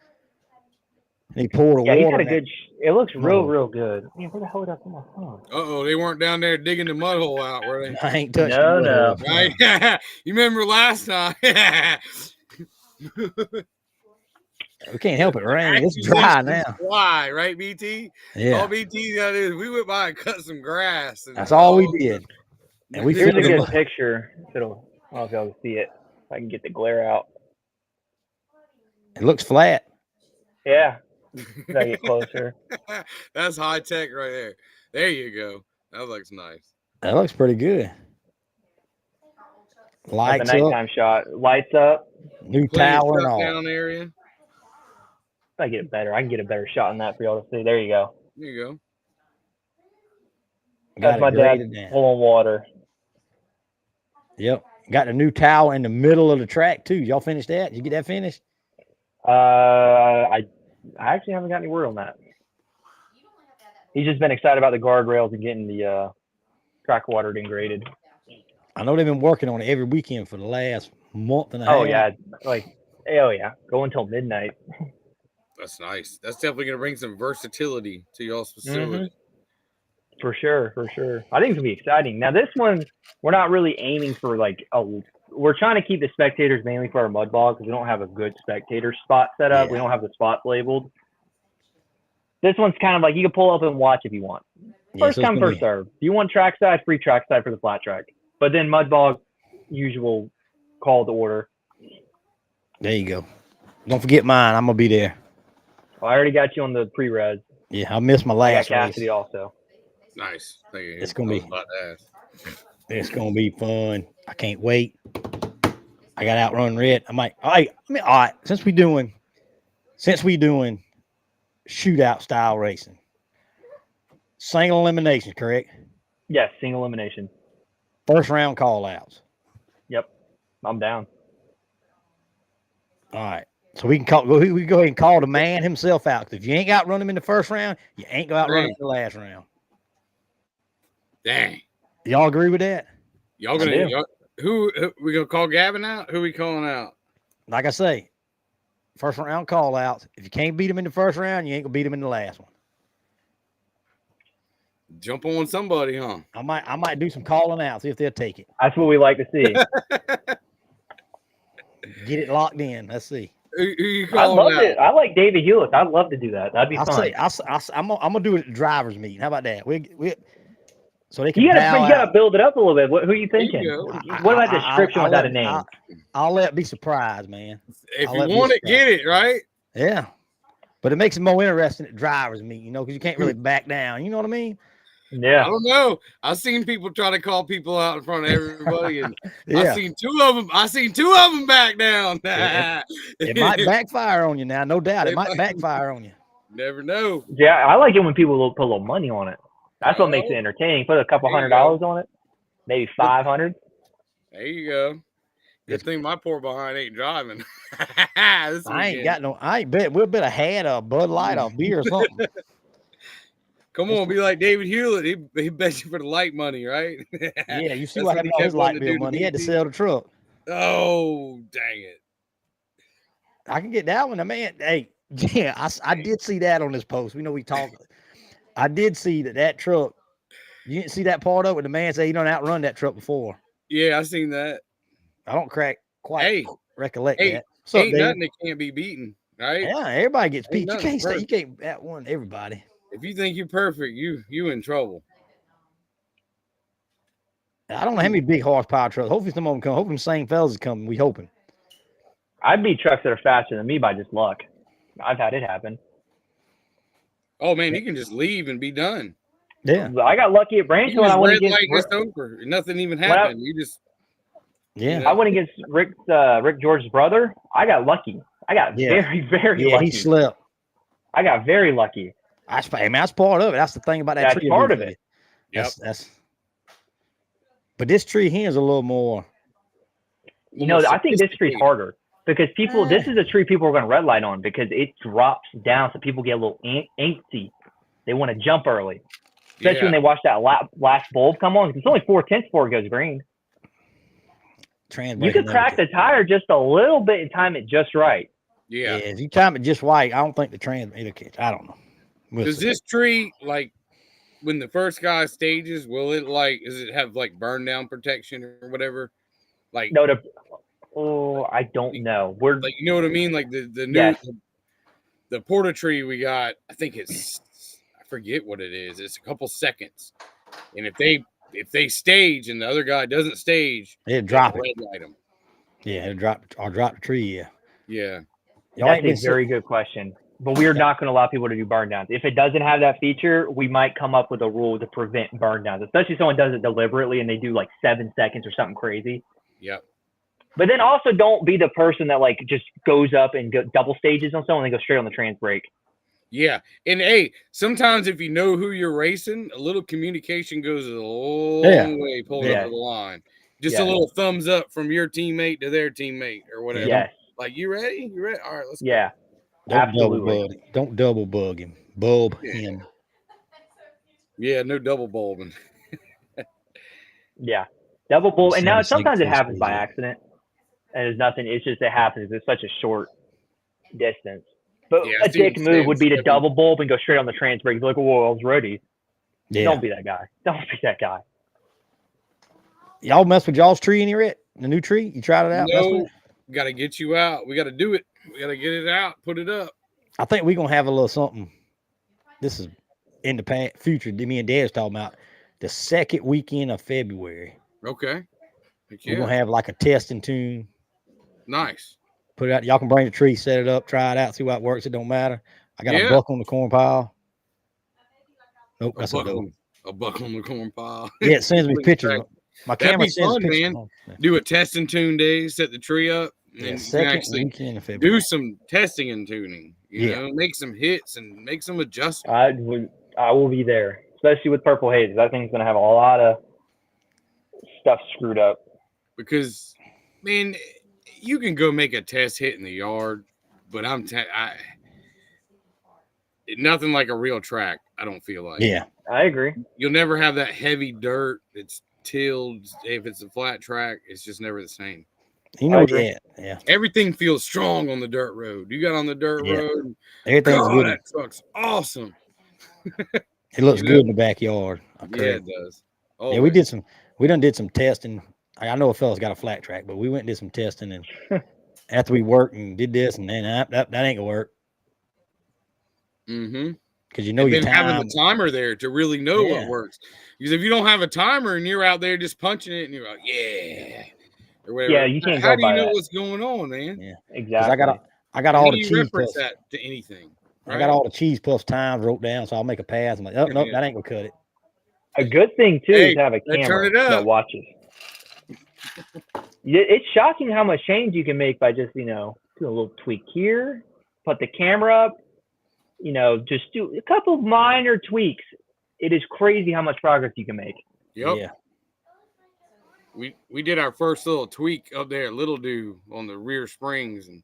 And he poured water. He's got a good. It looks real good. Man, where the hell did I put my phone? They weren't down there digging the mud hole out, were they? I ain't touching. No. Right? You remember last time? We can't help it rain. It's dry now. Why, right, BT? Yeah. All BT got is we went by and cut some grass. And that's all we did. And we here's a good picture. I don't know if y'all can see it. If I can get the glare out. It looks flat. Yeah. Gotta get closer. That's high tech right there. There you go. That looks nice. That looks pretty good. Lights up. Nighttime shot. Lights up. New tower and all. Down area. I get it better. I can get a better shot on that for y'all to see. There you go. There you go. That's my dad pulling water. Yep. Got a new tower in the middle of the track too. Y'all finished that? Did you get that finished? I actually haven't got any word on that. He's just been excited about the guardrails and getting the track watered and graded. I know they've been working on it every weekend for the last month and a half. Oh yeah, go until midnight. That's nice. That's definitely going to bring some versatility to y'all's facility. Mm-hmm. For sure. I think it's going to be exciting. Now, this one, we're not really aiming for we're trying to keep the spectators mainly for our mud bog because we don't have a good spectator spot set up. Yeah. We don't have the spots labeled. This one's kind of like you can pull up and watch if you want. First come, first serve. If you want trackside, free trackside for the flat track. But then mud bog, usual call to order. There you go. Don't forget mine. I'm going to be there. I already got you on the pre-res. Yeah, I missed my last race. Cassidy also. Nice. Thank you. It's gonna be fun. I can't wait. I got outrun red. All right. Since we're doing since we doing shootout style racing, single elimination, correct? Yes, single elimination. First round call outs. Yep, I'm down. All right. So we can go ahead and call the man himself out. Because if you ain't got run him in the first round, you ain't go out run him in the last round. Dang. Y'all agree with that? Who we gonna call Gavin out? Who we calling out? Like I say, first round call outs. If you can't beat him in the first round, you ain't gonna beat him in the last one. Jump on somebody, huh? I might do some calling out, see if they'll take it. That's what we like to see. Get it locked in. Let's see. Who you I calling love out? it. I like David Hewlett. I'd love to do that. That'd be fun. I'm gonna do it at the drivers' meeting. How about that? So they can. You gotta build it up a little bit. Who are you thinking? What about description without a name? I'll let it be surprised, man. If you want it, get it, right? Yeah. But it makes it more interesting at drivers' meeting, because you can't really back down. You know what I mean? Yeah. I don't know. I've seen people try to call people out in front of everybody, and yeah. I've seen two of them back down. It might backfire on you now, no doubt. It might backfire on you. Never know. Yeah, I like it when people put a little money on it. That's what makes it entertaining. Put a couple $100 on it, maybe 500. There you go. Good thing my poor behind ain't driving. I ain't bet. We'll bet a hat, a Bud Light, a beer or something. Come on, be like David Hewlett. He bet you for the light money, right? Yeah, you see what happened to his light bill money. He had to sell the truck. Oh, dang it. I can get that one. Man, hey, yeah, I did see that on this post. We know we talked. I did see that truck. You didn't see that part of it? The man said he done outrun that truck before. Yeah, I seen that. I don't recollect that. Ain't nothing that can't be beaten, right? Yeah, everybody gets beat. You can't outrun everybody. If you think you're perfect, you in trouble. I don't know how many big horsepower trucks. Hopefully some of them come. Hopefully the same fellas are coming. We hoping. I beat trucks that are faster than me by just luck. I've had it happen. Oh man, you can just leave and be done. Yeah, I got lucky at Branch when I went against. It's over. Nothing even happened. Yeah. I went against Rick George's brother. I got lucky. I got very, very lucky. He slept. I got very lucky. That's part of it. That's the thing about that tree. That's part of it. That's. But this tree here is a little more. I think this tree's harder because this is a tree people are going to red light on because it drops down, so people get a little antsy. They want to jump early, especially when they watch that last bulb come on. It's only 4/10 before it goes green. You could crack the tire just a little bit and time it just right. Yeah. If you time it just right, I don't think the transmitter catch. I don't know. Does this tree, like, when the first guy stages, does it have like burn down protection or whatever? Like, no, I don't know. We're like, you know what I mean? Like the new the porta tree we got, I think I forget what it is. It's a couple seconds, and if they stage and the other guy doesn't stage, it'll drop red light them. Yeah, it'll drop the tree. Yeah. That's a very good question. But we're not going to allow people to do burn downs. If it doesn't have that feature, we might come up with a rule to prevent burn downs, especially if someone does it deliberately and they do like 7 seconds or something crazy. Yep. But then also don't be the person that like just goes up and double stages on someone and go straight on the trans brake. Yeah. And hey, sometimes if you know who you're racing, a little communication goes a long way pulling up the line. Just a little thumbs up from your teammate to their teammate or whatever. Yes. Like, you ready? You ready? All right, let's go. Yeah. Absolutely. Don't double bug him. Bulb him. Yeah, no double bulbing. Yeah. Double bulb. And now sometimes it happens by accident. And there's nothing. It's just it happens. It's such a short distance. But a dick move would be to double bulb and go straight on the trans brake. Like, whoa, I was ready. Yeah. Don't be that guy. Don't be that guy. Y'all mess with y'all's tree any yet? The new tree? You tried it out? No. Got to get you out. We got to do it. We got to get it out. Put it up. I think we're going to have a little something. This is in the future. Me and Dad's talking about the second weekend of February. Okay. We're going to have like a testing tune. Nice. Put it out. Y'all can bring the tree, set it up, try it out, see what works. It don't matter. I got a buck on the corn pile. Nope, that's a buck on the corn pile. Yeah, it sends me pictures. My camera sends pictures. Man. Do a test and tune day, set the tree up, and you can actually do some testing and tuning. You know, make some hits and make some adjustments. I will be there, especially with Purple Haze. That thing's gonna have a lot of stuff screwed up. Because, man, you can go make a test hit in the yard, but nothing like a real track. I don't feel like. Yeah, I agree. You'll never have that heavy dirt. It's tilled. If it's a flat track, it's just never the same. You know, yeah. Everything feels strong on the dirt road. You got on the dirt road. Everything's good. That truck's awesome. It looks good in the backyard. Yeah, it does. Always. Yeah, we done did some testing. I know a fella's got a flat track, but we went and did some testing, and after we worked and did this, and then that ain't gonna work. Mm-hmm. Because you're having the timer there to really know what works. Because if you don't have a timer and you're out there just punching it and you're like, yeah, or whatever. Yeah, you can't. How do you know what's going on, man? Yeah, exactly. I got all the cheese puffs. That to anything. Right? I got all the cheese puffs times wrote down, so I'll make a pass. I'm like, oh nope, that ain't gonna cut it. A good thing too is to have a camera that watches. It's shocking how much change you can make by just doing a little tweak here, put the camera up, just do a couple minor tweaks. It is crazy how much progress you can make. Yep. Yeah. We did our first little tweak up there at Little Dew on the rear springs, and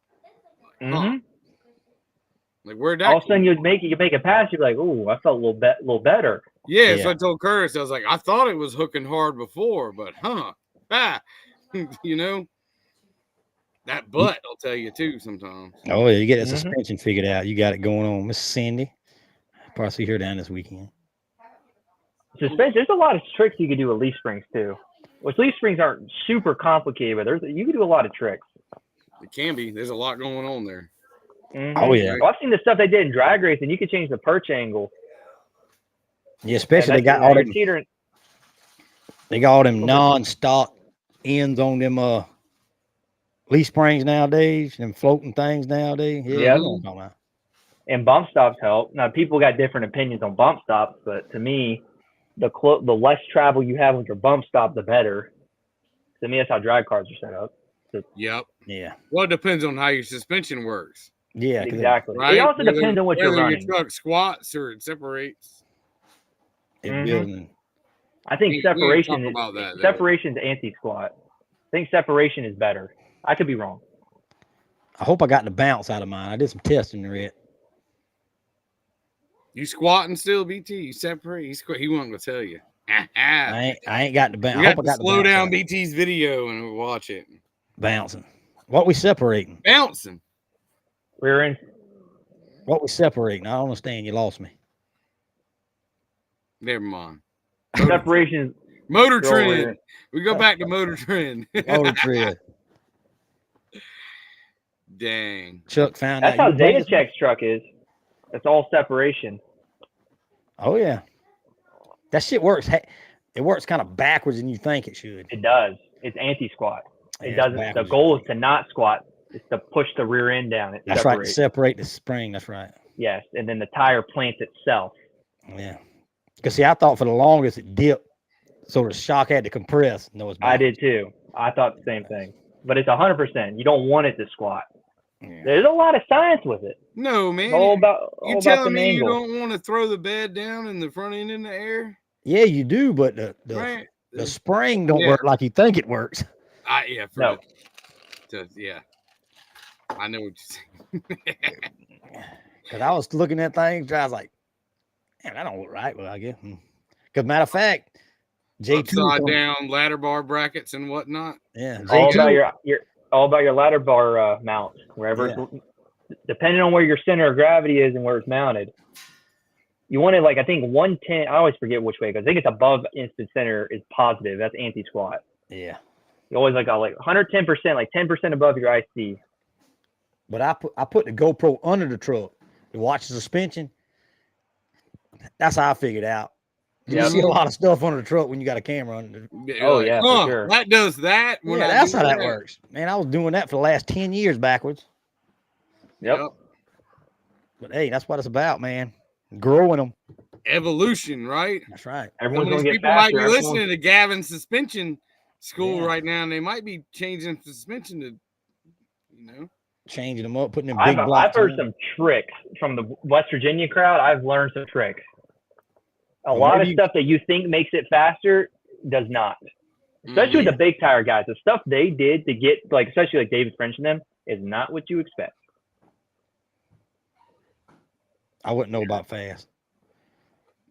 like where'd that all of a sudden you make a pass, you're like, oh, I felt a little better. Yeah, so I told Curtis, I was like, I thought it was hooking hard before, but that butt will tell you too sometimes. Oh yeah, you get that suspension figured out. You got it going on, Miss Cindy. Probably see her down this weekend. Suspension. There's a lot of tricks you can do with leaf springs too. Which leaf springs aren't super complicated, but you can do a lot of tricks. It can be. There's a lot going on there. Mm-hmm. Oh yeah. Well, I've seen the stuff they did in drag racing. You could change the perch angle. Yeah, especially they got all them. They got all them non-stock ends on them leaf springs nowadays, them floating things nowadays. Yeah. And bump stops help. Now people got different opinions on bump stops, but to me, the less travel you have with your bump stop, the better. To me, that's how drag cars are set up. Yep. Yeah. Well, it depends on how your suspension works. Yeah, exactly. Right? It also depends on what you're running. Your truck squats or it separates. I think separation is anti-squat. I think separation is better. I could be wrong. I hope I got the bounce out of mine. I did some testing there yet. You squatting still, BT? You separate? He wasn't gonna tell you. I ain't got the bounce. I hope I got slow down BT's video and we'll watch it. Bouncing. What we separating? Bouncing. We're in. What we separating? I don't understand. You lost me. Never mind. Separation. Motor Trend. We go back to Motor Trend. Motor Trend. Dang. Chuck found out. That's how Zanicek's truck is. That's all separation. Oh yeah. That shit works. It works kind of backwards than you think it should. It does. It's anti-squat. It doesn't. The goal is to not squat. It's to push the rear end down. That's right. Separate the spring. That's right. Yes, and then the tire plants itself. Yeah. Because see, I thought for the longest it dipped, so the shock had to compress. No, I did too. I thought the same thing. But it's 100%. You don't want it to squat. Yeah. There's a lot of science with it. No, man. You telling me you don't want to throw the bed down and the front end in the air? Yeah, you do, but the spring don't work like you think it works. Yeah. I know what you're saying. Because I was looking at things, I was like, man, that don't look right. Well, I guess. Because matter of fact, J2 upside down ladder bar brackets and whatnot. Yeah, all about your ladder bar mount, wherever depending on where your center of gravity is and where it's mounted. You want it I think 110. I always forget which way because I think it's above instant center is positive. That's anti-squat. Yeah. You always like 110%, like 10% above your IC. But I put the GoPro under the truck to watch the suspension. That's how I figured out. You see a lot of stuff under the truck when you got a camera under. Oh yeah, for sure. That does that. Yeah, that's how that works. Man, I was doing that for the last 10 years backwards. Yep. But hey, that's what it's about, man. Growing them. Evolution, right? That's right. Everyone's gonna get people faster. Might be listening to Gavin's suspension school right now, and they might be changing suspension to, changing them up, putting them big blocks. I've heard some tricks from the West Virginia crowd. I've learned some tricks. A lot of stuff that you think makes it faster does not. Especially with the big tire guys. The stuff they did to get, like, especially like David French and them, is not what you expect. I wouldn't know about fast.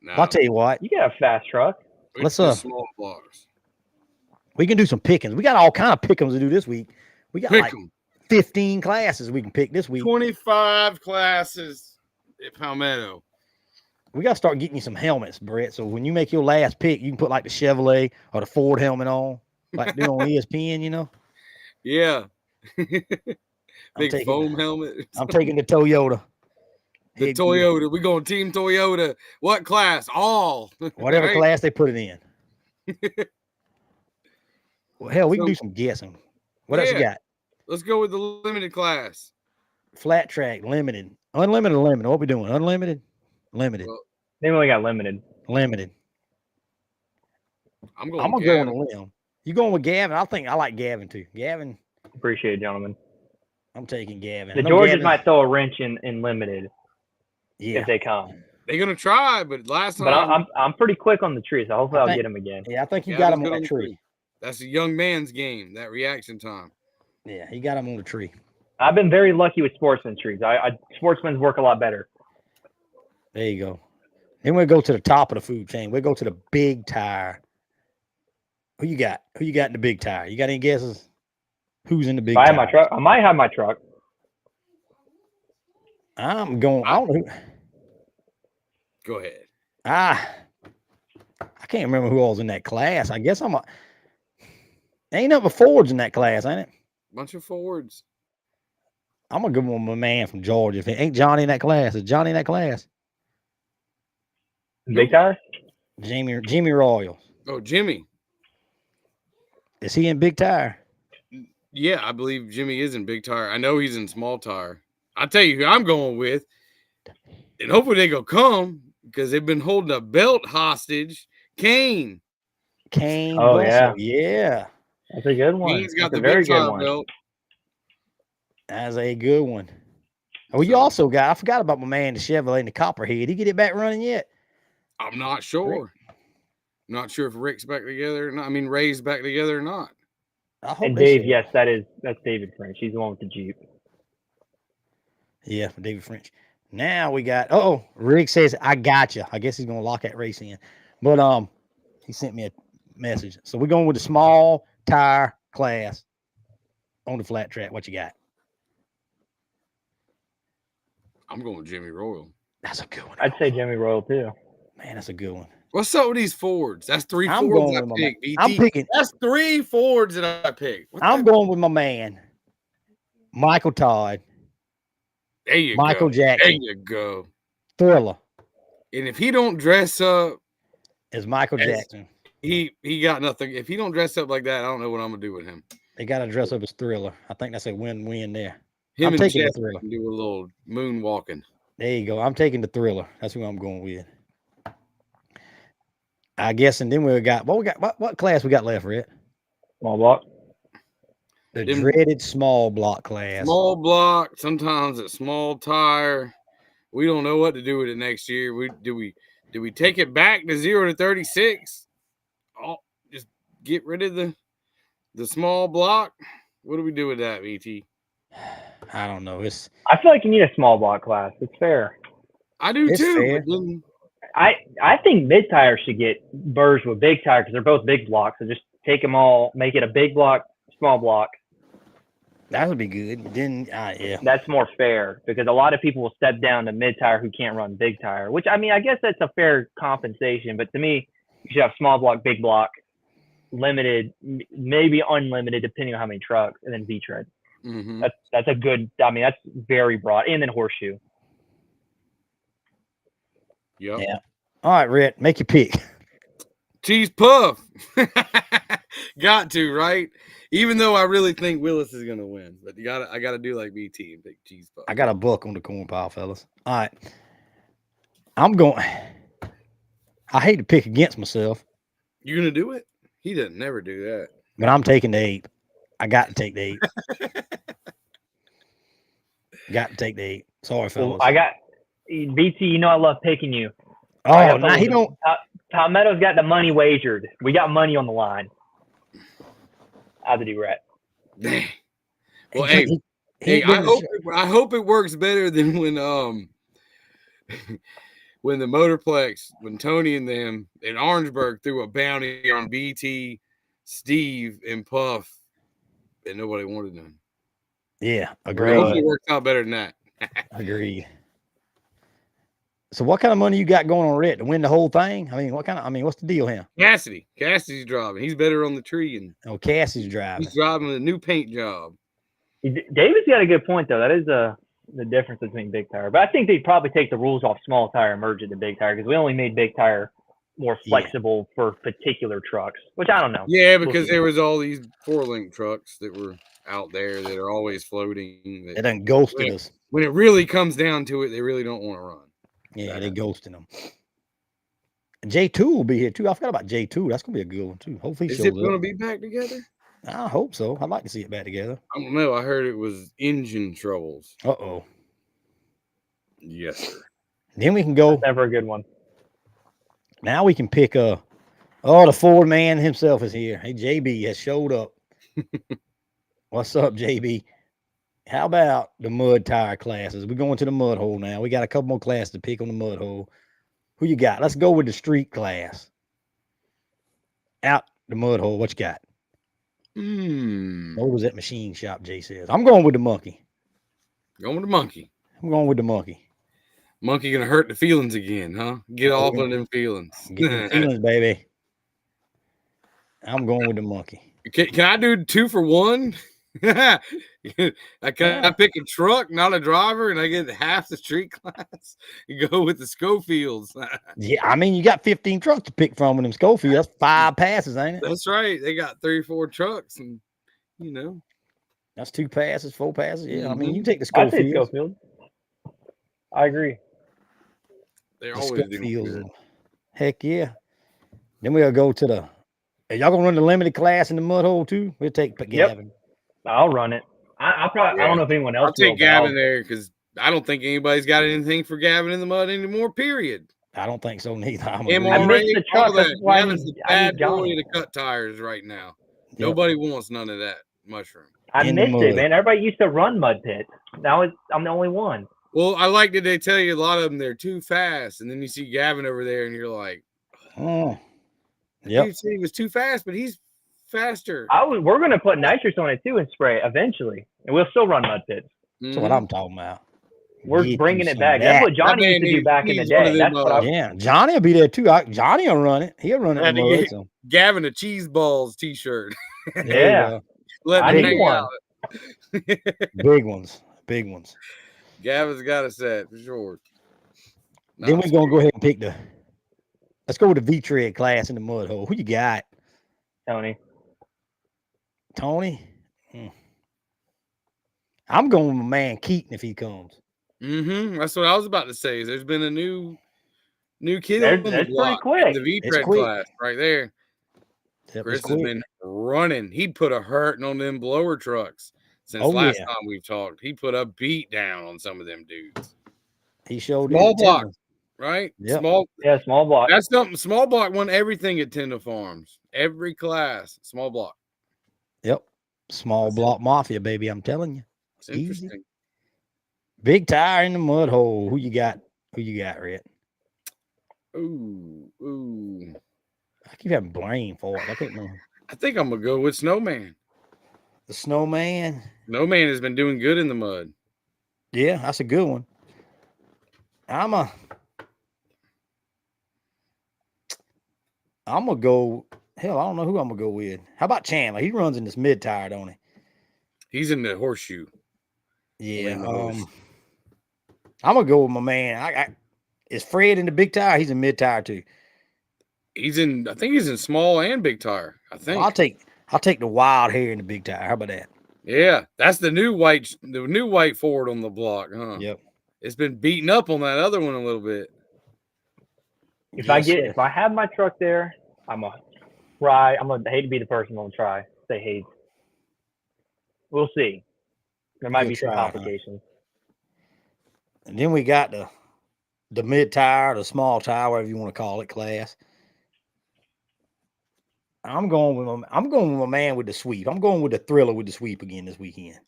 No. I'll tell you what. You got a fast truck. Let's small blocks. We can do some pickings. We got all kind of pickings to do this week. We got like 15 classes we can pick this week. 25 classes at Palmetto. We got to start getting you some helmets, Brett. So when you make your last pick, you can put like the Chevrolet or the Ford helmet on, like do on ESPN, you know? Yeah. Big foam helmet. I'm taking the Toyota. The Toyota. We're going Team Toyota. What class? All. Whatever right? class they put it in. Well, hell, we can do some guessing. What else you got? Let's go with the limited class. Flat track, limited. Unlimited or limited? What we doing? Unlimited? Limited. Well, they only got limited. Limited. I'm going to go on a limb. You going with Gavin? I like Gavin too. Gavin. Appreciate it, gentlemen. I'm taking Gavin. The Georges might throw a wrench in limited. Yeah. If they come. They're gonna try, but last time. But I'm pretty quick on the tree, so hopefully I'll get him again. Yeah, I think you got him on that tree. That's a young man's game. That reaction time. Yeah, he got him on the tree. I've been very lucky with sportsman trees. Sportsmen's work a lot better. There you go. Then we'll go to the top of the food chain. We'll go to the big tire. Who you got? Who you got in the big tire? You got any guesses? Who's in the big tire? I have my truck. I might have my truck. I'm going. I don't know. Go ahead. I can't remember who all was in that class. I guess ain't nothing but Fords in that class, ain't it? Bunch of Fords. I'm gonna go with my man from Georgia. If it ain't Johnny in that class, is Johnny in that class? Big tire? Jimmy Royals. Oh, Jimmy. Is he in big tire? Yeah, I believe Jimmy is in big tire. I know he's in small tire. I'll tell you who I'm going with. And hopefully they go come because they've been holding a belt hostage. Kane. Oh, Russell. Yeah. That's a good one. Kane's got the very good one. belt. That's a good one. Oh, you also got, I forgot about my man, the Chevrolet and the Copperhead. He get it back running yet? I'm not sure. I'm not sure if Rick's back together or not. I mean, Ray's back together or not. And Dave, yes, that's David French. He's the one with the Jeep. Yeah, for David French. Now we got, Rick says, I got you. I guess he's going to lock that race in. But he sent me a message. So we're going with the small tire class on the flat track. What you got? I'm going with Jimmy Royal. That's a good one. I'd say Jimmy Royal too. Man, that's a good one. What's up with these Fords? That's three I'm Fords going I with picked. I'm picking. That's 3 Fords that I picked. I'm going with my man, Michael Todd. There you Michael go. Jackson. There you go. Thriller. And if he don't dress up as Michael Jackson, he got nothing. If he don't dress up like that, I don't know what I'm gonna do with him. They got to dress up as Thriller. I think that's a win-win there. I'm taking the Thriller. Do a little moonwalking. There you go. I'm taking the Thriller. That's who I'm going with. I guess, and then we got what class we got left, Red? Small block. The dreaded small block class. Small block, sometimes a small tire. We don't know what to do with it next year. Do we take it back to 0 to 36? Just get rid of the small block. What do we do with that, VT? I don't know. I feel like you need a small block class. It's fair. I do too. I think mid tire should get merged with big tire because they're both big blocks. So just take them all, make it a big block, small block. That would be good. Then, yeah. That's more fair because a lot of people will step down to mid tire who can't run big tire, which I mean, I guess that's a fair compensation. But to me, you should have small block, big block, limited, maybe unlimited, depending on how many trucks, and then V-tread. Mm-hmm. That's a good. I mean, that's very broad, and then horseshoe. Yep. Yeah. All right, Rhett, make your pick. Cheese puff. Got to, right? Even though I really think Willis is gonna win, but I gotta do like BT and pick cheese puff. I got a buck on the corn pile, fellas. All right. I'm going. I hate to pick against myself. You gonna do it? He doesn't never do that. But I'm taking the 8. I got to take the 8. Got to take the 8. Sorry, Well, fellas. I got BT. You know I love picking you. Oh, now he don't. Palmetto's got the money wagered. We got money on the line. How'd do, Rat? Well, hey, I hope it works better than when when the Motorplex, when Tony and them in Orangeburg threw a bounty on BT, Steve, and Puff, and nobody wanted none. Yeah, agreed. I hope it works out better than that. Agreed. So what kind of money you got going on, Rhett, to win the whole thing? I mean, what's the deal here? Cassidy's driving. He's better on the tree. And Cassie's driving. He's driving a new paint job. David's got a good point, though. That is the difference between big tire. But I think they'd probably take the rules off small tire and merge it to big tire because we only made big tire more flexible for particular trucks, which I don't know. Yeah, because there was all these 4-link trucks that were out there that are always floating. They done ghosted us. When it really comes down to it, they really don't want to run. Yeah, they ghosting them. J2 will be here too. I forgot about J2. That's gonna be a good one too. Hopefully, is it going to be back together? I hope so. I'd like to see it back together. I don't know. I heard it was engine troubles. Uh-oh. Yes, sir. Then we can go. That's never a good one. Now we can pick the Ford man himself is here. Hey, JB has showed up. What's up, JB? How about the mud tire classes? We're going to the mud hole now. We got a couple more classes to pick on the mud hole. Who you got? Let's go with the street class. Out the mud hole. What you got? What was that machine shop, Jay says? I'm going with the monkey. Going with the monkey. I'm going with the monkey. Monkey gonna hurt the feelings again, huh? Get off of them feelings. Get them feelings, baby. I'm going with the monkey. Can I do 2 for 1? I pick a truck, not a driver, and I get half the street class. You go with the Schofields. Yeah, I mean, you got 15 trucks to pick from in them Schofield. That's 5 passes, ain't it? That's right. They got 3 or 4 trucks, and that's 2 passes, 4 passes. Yeah, I mean, you Mm-hmm. take the Schofield. I agree. They're always doing good. Heck yeah. Then we'll go to the. Are y'all gonna run the limited class in the mud hole too? We'll take Gavin. Yep. I'll run it. I don't know if anyone else. I'll take Gavin there because I don't think anybody's got anything for Gavin in the mud anymore. Period. I don't think so neither. I missed the truck. Gavin's the bad boy to cut tires right now. Yep. Nobody wants none of that mushroom. I missed it, man. Everybody used to run mud pits. Now I'm the only one. Well, I like that they tell you a lot of them they're too fast, and then you see Gavin over there, and you're like, "Oh, yeah." You said he was too fast, but he's faster. We're gonna put nitrous on it too and spray eventually, and we'll still run mud pits. That's what I'm talking about. We're bringing it back. That's what Johnny used to do back in the day. Yeah, Johnny will be there too. Johnny will run it. He'll run it. In the mud, so. Gavin a cheese balls t-shirt. Yeah, let me hang out. Big ones. Gavin's got a set for sure. Then we're gonna go ahead and pick let's go with the V-tread class in the mud hole. Who you got? Tony. I'm going with my man Keaton if he comes. That's what I was about to say. There's been a new kid on the that's block. Pretty quick. The V-tread class right there. Chris has been running. He put a hurting on them blower trucks since last time we've talked. He put a beat down on some of them dudes. He showed small block, right? Yep. Small block. That's something. Small block won everything at Tenda Farms. Every class, small block. Yep. Small block mafia, baby. I'm telling you. It's interesting. Easy. Big tire in the mud hole. Who you got, Red? Ooh. I keep having brain for it. I can't remember. I think I'm gonna go with Snowman. The Snowman. Snowman has been doing good in the mud. Yeah, that's a good one. I'm gonna go. Hell, I don't know who I'm gonna go with. How about Chandler? He runs in this mid tire, don't he? He's in the horseshoe. Yeah. I'm gonna go with my man. Is Fred in the big tire? He's in mid tire too. I think he's in small and big tire. I think. Well, I'll take the wild hair in the big tire. How about that? Yeah, that's the new white Ford on the block, huh? Yep. It's been beaten up on that other one a little bit. If I have my truck there, I'm gonna try. I'm gonna hate to be the person I'm gonna try. Say hate. We'll see. There might be some complications. And then we got the mid tire, the small tire, whatever you want to call it, class. I'm going with my man with the sweep. I'm going with the Thriller with the sweep again this weekend.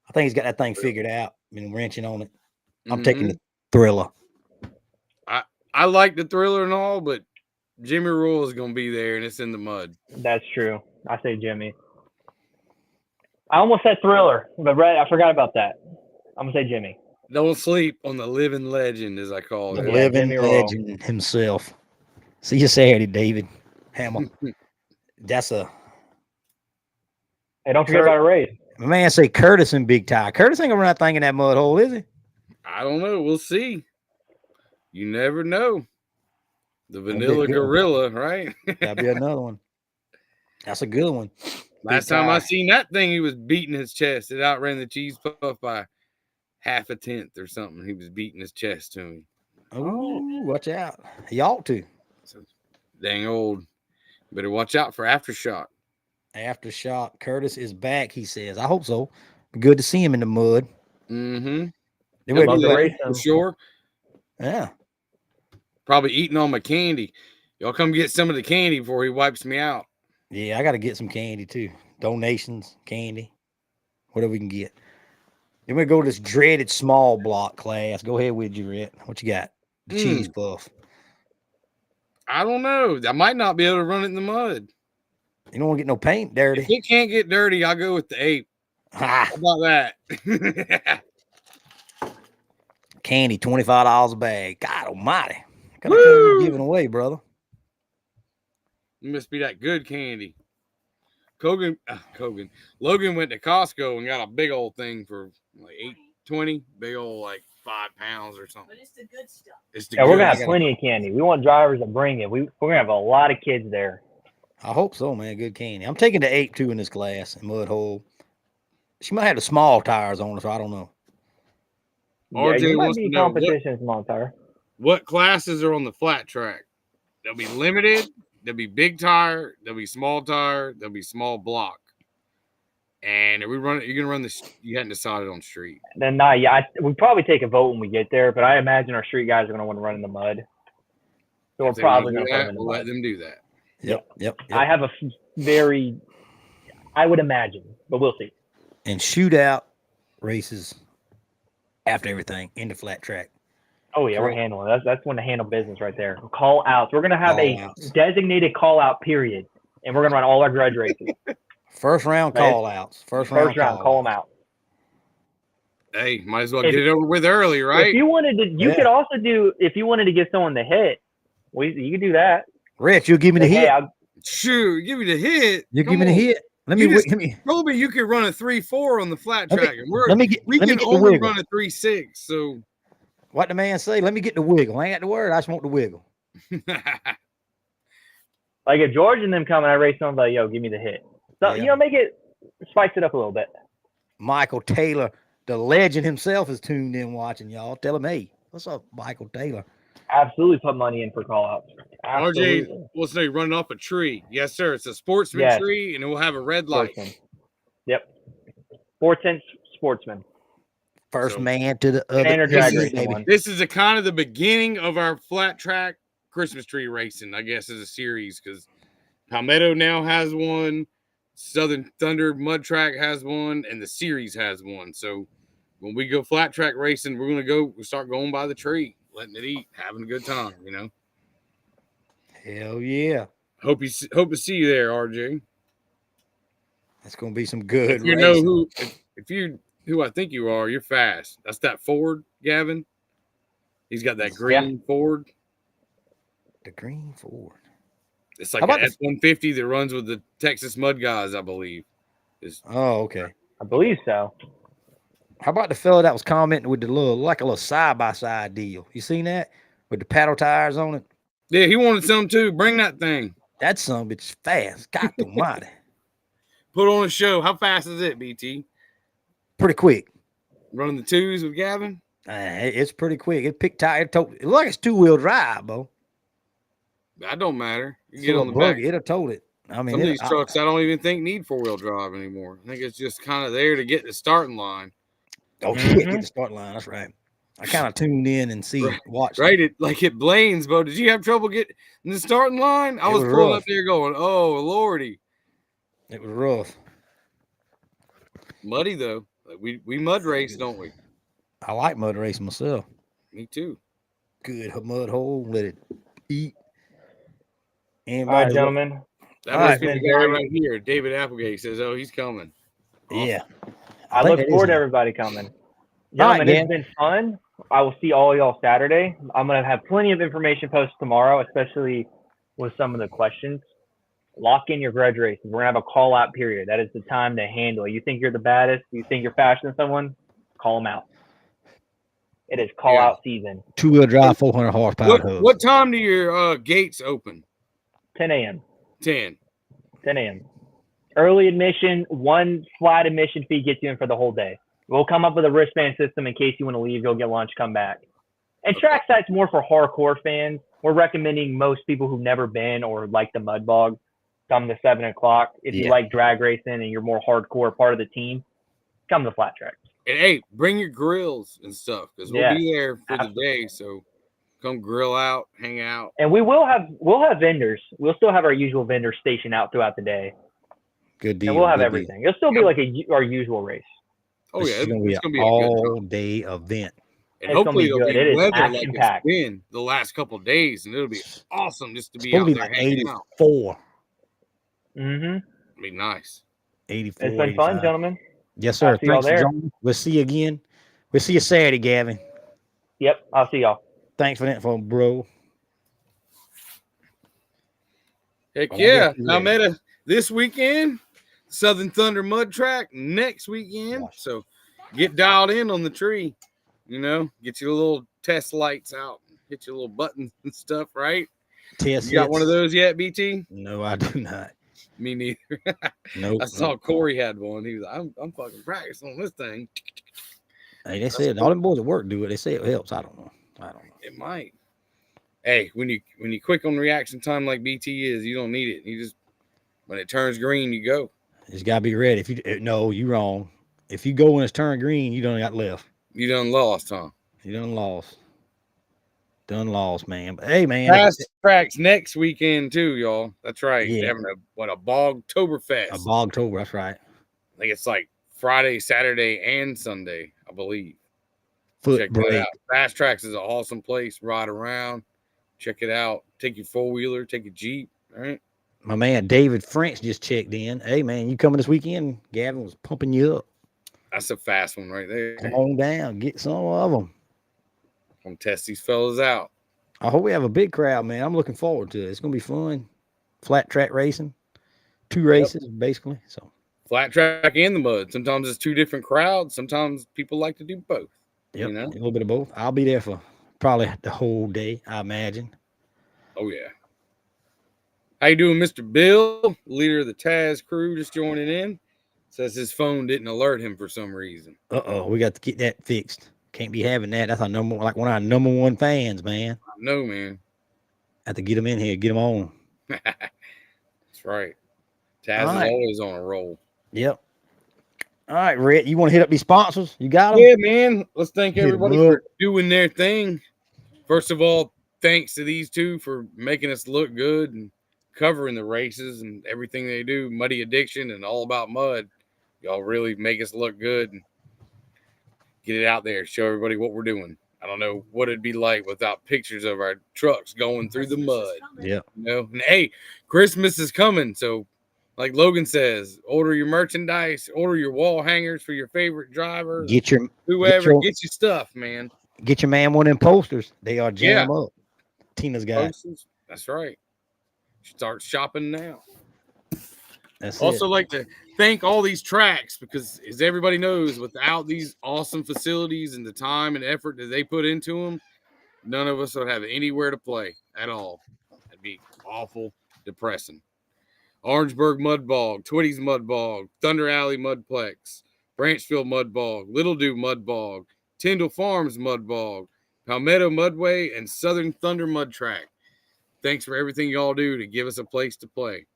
I think he's got that thing figured out. Been wrenching on it. I'm taking the Thriller. I like the Thriller and all, but Jimmy Rule is going to be there, and it's in the mud. That's true. I say Jimmy. I almost said Thriller, but I forgot about that. I'm going to say Jimmy. Don't sleep on the living legend, as I call The it. living legend himself. See you Saturday, David Hammer. That's a. Hey, don't forget about a race. My man say Curtis in big tire. Curtis ain't gonna run that thing in that mud hole, is he? I don't know. We'll see. You never know. The Vanilla Gorilla, right? That'll be another one. That's a good one. Last time I seen that thing, he was beating his chest. It outran the Cheese Puff by half a tenth or something. He was beating his chest to me. Oh, watch out. He ought to. So, dang old. Better watch out for Aftershock. Aftershock. Curtis is back, he says. I hope so. Good to see him in the mud. Mm-hmm. For sure. Yeah. Probably eating all my candy. Y'all come get some of the candy before he wipes me out. Yeah, I got to get some candy too. Donations, candy, whatever we can get. Then we go to this dreaded small block class. Go ahead with you, Rhett. What you got? The Cheese Puff. I don't know. I might not be able to run it in the mud. You don't want to get no paint dirty. If it can't get dirty, I'll go with the ape. How about that? Candy, $25 a bag. God almighty. What kind of candy you giving away, brother? You must be that good candy. Logan went to Costco and got a big old thing for like $8.20, big old like 5 pounds or something. But it's the good stuff. We're gonna have plenty of candy. We want drivers to bring it. We're gonna have a lot of kids there. I hope so, man. Good candy. I'm taking the ape too in this class in mud hole. She might have the small tires on her, so I don't know. RJ might wants be to know competition small tire. What classes are on the flat track? They'll be limited. There'll be big tire. There'll be small tire. There'll be small block. And are we running? You're gonna run this? You hadn't decided on street. Then we probably take a vote when we get there, but I imagine our street guys are gonna want to run in the mud. So we're probably gonna put them in the mud. Let them do that. Yep. I have a I would imagine, but we'll see. And shootout races after everything in the flat track. Oh yeah, we're handling it. That's when to handle business right there. Call outs. We're gonna have a designated call out period, and we're gonna run all our grudge races. First round call outs. First round call them out. Hey, might as well get it over with early, right? If you wanted to, you could also do. If you wanted to give someone the hit, you could do that. Rich, you'll give me the hit. Sure, give me the hit. You give me the hit. Let me. Told me you could run a 3.4 on the flat track, and we can only run a 3.6. So, what the man say? Let me get the wiggle. I ain't got the word. I just want the wiggle. Like if George and them come and I race them, like, yo, give me the hit. So make it spice it up a little bit. Michael Taylor, the legend himself, is tuned in watching y'all. Tell him, hey, what's up, Michael Taylor? Absolutely put money in for call outs. RJ, what's they running off a tree? Yes, sir. It's a sportsman tree, and it will have a red light. Sportsman. Yep. 410 sportsman. First man to the other. This is a kind of the beginning of our flat track Christmas tree racing, I guess, as a series, because Palmetto now has one, Southern Thunder Mud Track has one, and the series has one. So when we go flat track racing, we're gonna start going by the tree, letting it eat, having a good time, Hell yeah! Hope to see you there, RJ. That's gonna be some good. If you know who I think you are, you're fast. That's that Ford, Gavin. He's got that green Ford. The green Ford. It's like an F-150 that runs with the Texas Mud Guys, I believe. Okay. I believe so. How about the fella that was commenting with the little side-by-side deal? You seen that? With the paddle tires on it? Yeah, he wanted some too. Bring that thing. That son bitch fast. God almighty. Put on a show. How fast is it, BT? Pretty quick. Running the twos with Gavin? It's pretty quick. It picked tire. It looked like it's two-wheel drive, bro. That don't matter. You get on the buggy. back. It'll tow it. I mean, some of these trucks I don't even think need four-wheel drive anymore. I think it's just kind of there to get the starting line. Oh, get the start line. That's right. I kind of tuned in and watched. Right, it like it Blaine's, bro. Did you have trouble getting in the starting line? I was pulling up there going, "Oh lordy!" It was rough. Muddy though. Like we mud race, don't we? I like mud racing myself. Me too. Good mud hole. Let it eat. All right, gentlemen. That must be the guy right here. David Applegate says, "Oh, he's coming." Awesome. Yeah. I look forward to everybody coming. Gentlemen, it's been fun. I will see all y'all Saturday. I'm going to have plenty of information posted tomorrow, especially with some of the questions. Lock in your grudge races. We're going to have a call-out period. That is the time to handle it. You think you're the baddest? You think you're faster than someone? Call them out. It is call-out season. Two-wheel drive, 400 horsepower. What time do your gates open? 10 a.m. 10 a.m. Early admission, one flat admission fee gets you in for the whole day. We'll come up with a wristband system in case you want to leave, go get lunch, come back. And Trackside's more for hardcore fans. We're recommending most people who've never been or like the mud bog come to 7 o'clock. If you like drag racing and you're more hardcore part of the team, come to Flat Track. And hey, bring your grills and stuff because we'll be there for the day. So come grill out, hang out. And we'll have vendors. We'll still have our usual vendors stationed out throughout the day. Good deal. And we'll have everything. It'll still be like our usual race. Oh yeah, it's gonna be an all-day event, and hopefully it'll be weather like it's been the last couple of days, and it'll be awesome just to be out there hanging out. 84. It'll be nice. 84. It's been fun, gentlemen. Yes, sir. Thanks for joining. We'll see you again. We'll see you Saturday, Gavin. Yep, I'll see y'all. Thanks for that info, bro. Heck yeah! Palmetto this weekend. Southern Thunder Mud Track next weekend. So get dialed in on the tree, get your little test lights out, get your little buttons and stuff, right? You got one of those yet, BT? No, I do not. Me neither. Nope. I saw Corey had one. He was like, I'm fucking practicing on this thing. Hey, they said all them boys at work do it. They say it helps. I don't know. It might. Hey, when you quick on reaction time like BT is, you don't need it. You just when it turns green, you go. It's gotta be ready. You wrong. If you go when it's turned green, you done got left. You done lost, huh? You done lost. Done lost, man. But hey, man. Fast tracks next weekend too, y'all. That's right. Yeah. They're having a Bogtoberfest. A Bogtober, that's right. I think it's like Friday, Saturday, and Sunday, I believe. Check that out. Fast Tracks is an awesome place. Ride around. Check it out. Take your four-wheeler, take your Jeep, all right? My man David French just checked in. Hey, man, you coming this weekend? Gavin was pumping you up. That's a fast one right there. Come on down. Get some of them. I'm going to test these fellas out. I hope we have a big crowd, man. I'm looking forward to it. It's going to be fun. Flat track racing. 2 races, basically. So flat track and the mud. Sometimes it's 2 different crowds. Sometimes people like to do both. Yep, a little bit of both. I'll be there for probably the whole day, I imagine. Oh, yeah. How you doing, Mr. Bill, leader of the Taz crew, just joining in? Says his phone didn't alert him for some reason. We got to get that fixed. Can't be having that. That's one of our number 1 fans, man. I know, man. Have to get them in here, get them on. That's right. Taz is always on a roll. Yep. All right, Rhett, you want to hit up these sponsors? You got them? Yeah, man. Let's thank everybody for doing their thing. First of all, thanks to these 2 for making us look good and covering the races and everything they do. Muddy Addiction and All About Mud. Y'all really make us look good and get it out there. Show everybody what we're doing. I don't know what it'd be like without pictures of our trucks going through the mud. Yeah. And hey, Christmas is coming. So like Logan says, order your merchandise, order your wall hangers for your favorite driver. Get your get your stuff, man. Get your man one of them posters. They are jam up. Tina's got posters. That's right. Start shopping now. That's also like to thank all these tracks because as everybody knows, without these awesome facilities and the time and effort that they put into them, none of us would have anywhere to play at all. That'd be awful depressing. Orangeburg Mud Bog, Twitty's Mud Bog, Thunder Alley Mudplex, Branchville Mud Bog, Little Dew Mud Bog, Tyndall Farms Mud Bog, Palmetto Mudway, and Southern Thunder Mud Track. Thanks for everything y'all do to give us a place to play.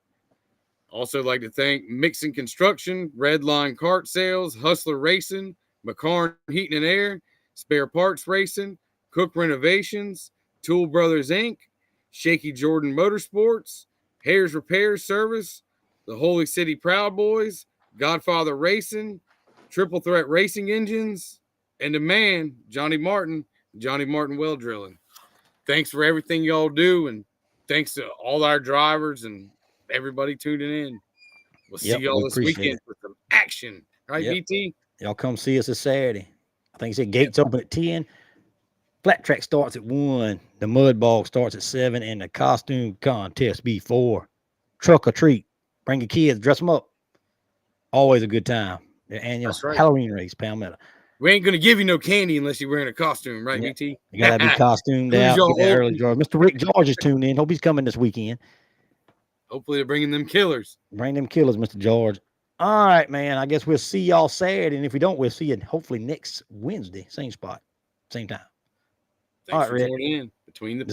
Also like to thank Mixon Construction, Red Line Kart Sales, Hustler Racing, McCarn Heating and Air, Spare Parts Racing, Cook Renovations, Tool Brothers Inc., Shaky Jordan Motorsports, Hares Repair Service, the Holy City Proud Boys, Godfather Racing, Triple Threat Racing Engines, and the man, Johnny Martin Well Drilling. Thanks for everything y'all do, and thanks to all our drivers and everybody tuning in. We'll see y'all this weekend for some action. Right, BT? Y'all come see us this Saturday. I think he said gates open at 10. Flat track starts at 1. The mud bog starts at 7. And the costume contest B4. Truck or treat. Bring your kids, dress them up. Always a good time. The annual Halloween race, Palmetto. We ain't going to give you no candy unless you're wearing a costume, right, BT? You got to be costumed out. Get that early, George. Mr. Rick George is tuned in. Hope he's coming this weekend. Hopefully they're bringing them killers. Bring them killers, Mr. George. All right, man. I guess we'll see y'all Saturday. And if we don't, we'll see you hopefully next Wednesday. Same spot, same time. Thanks for joining in between the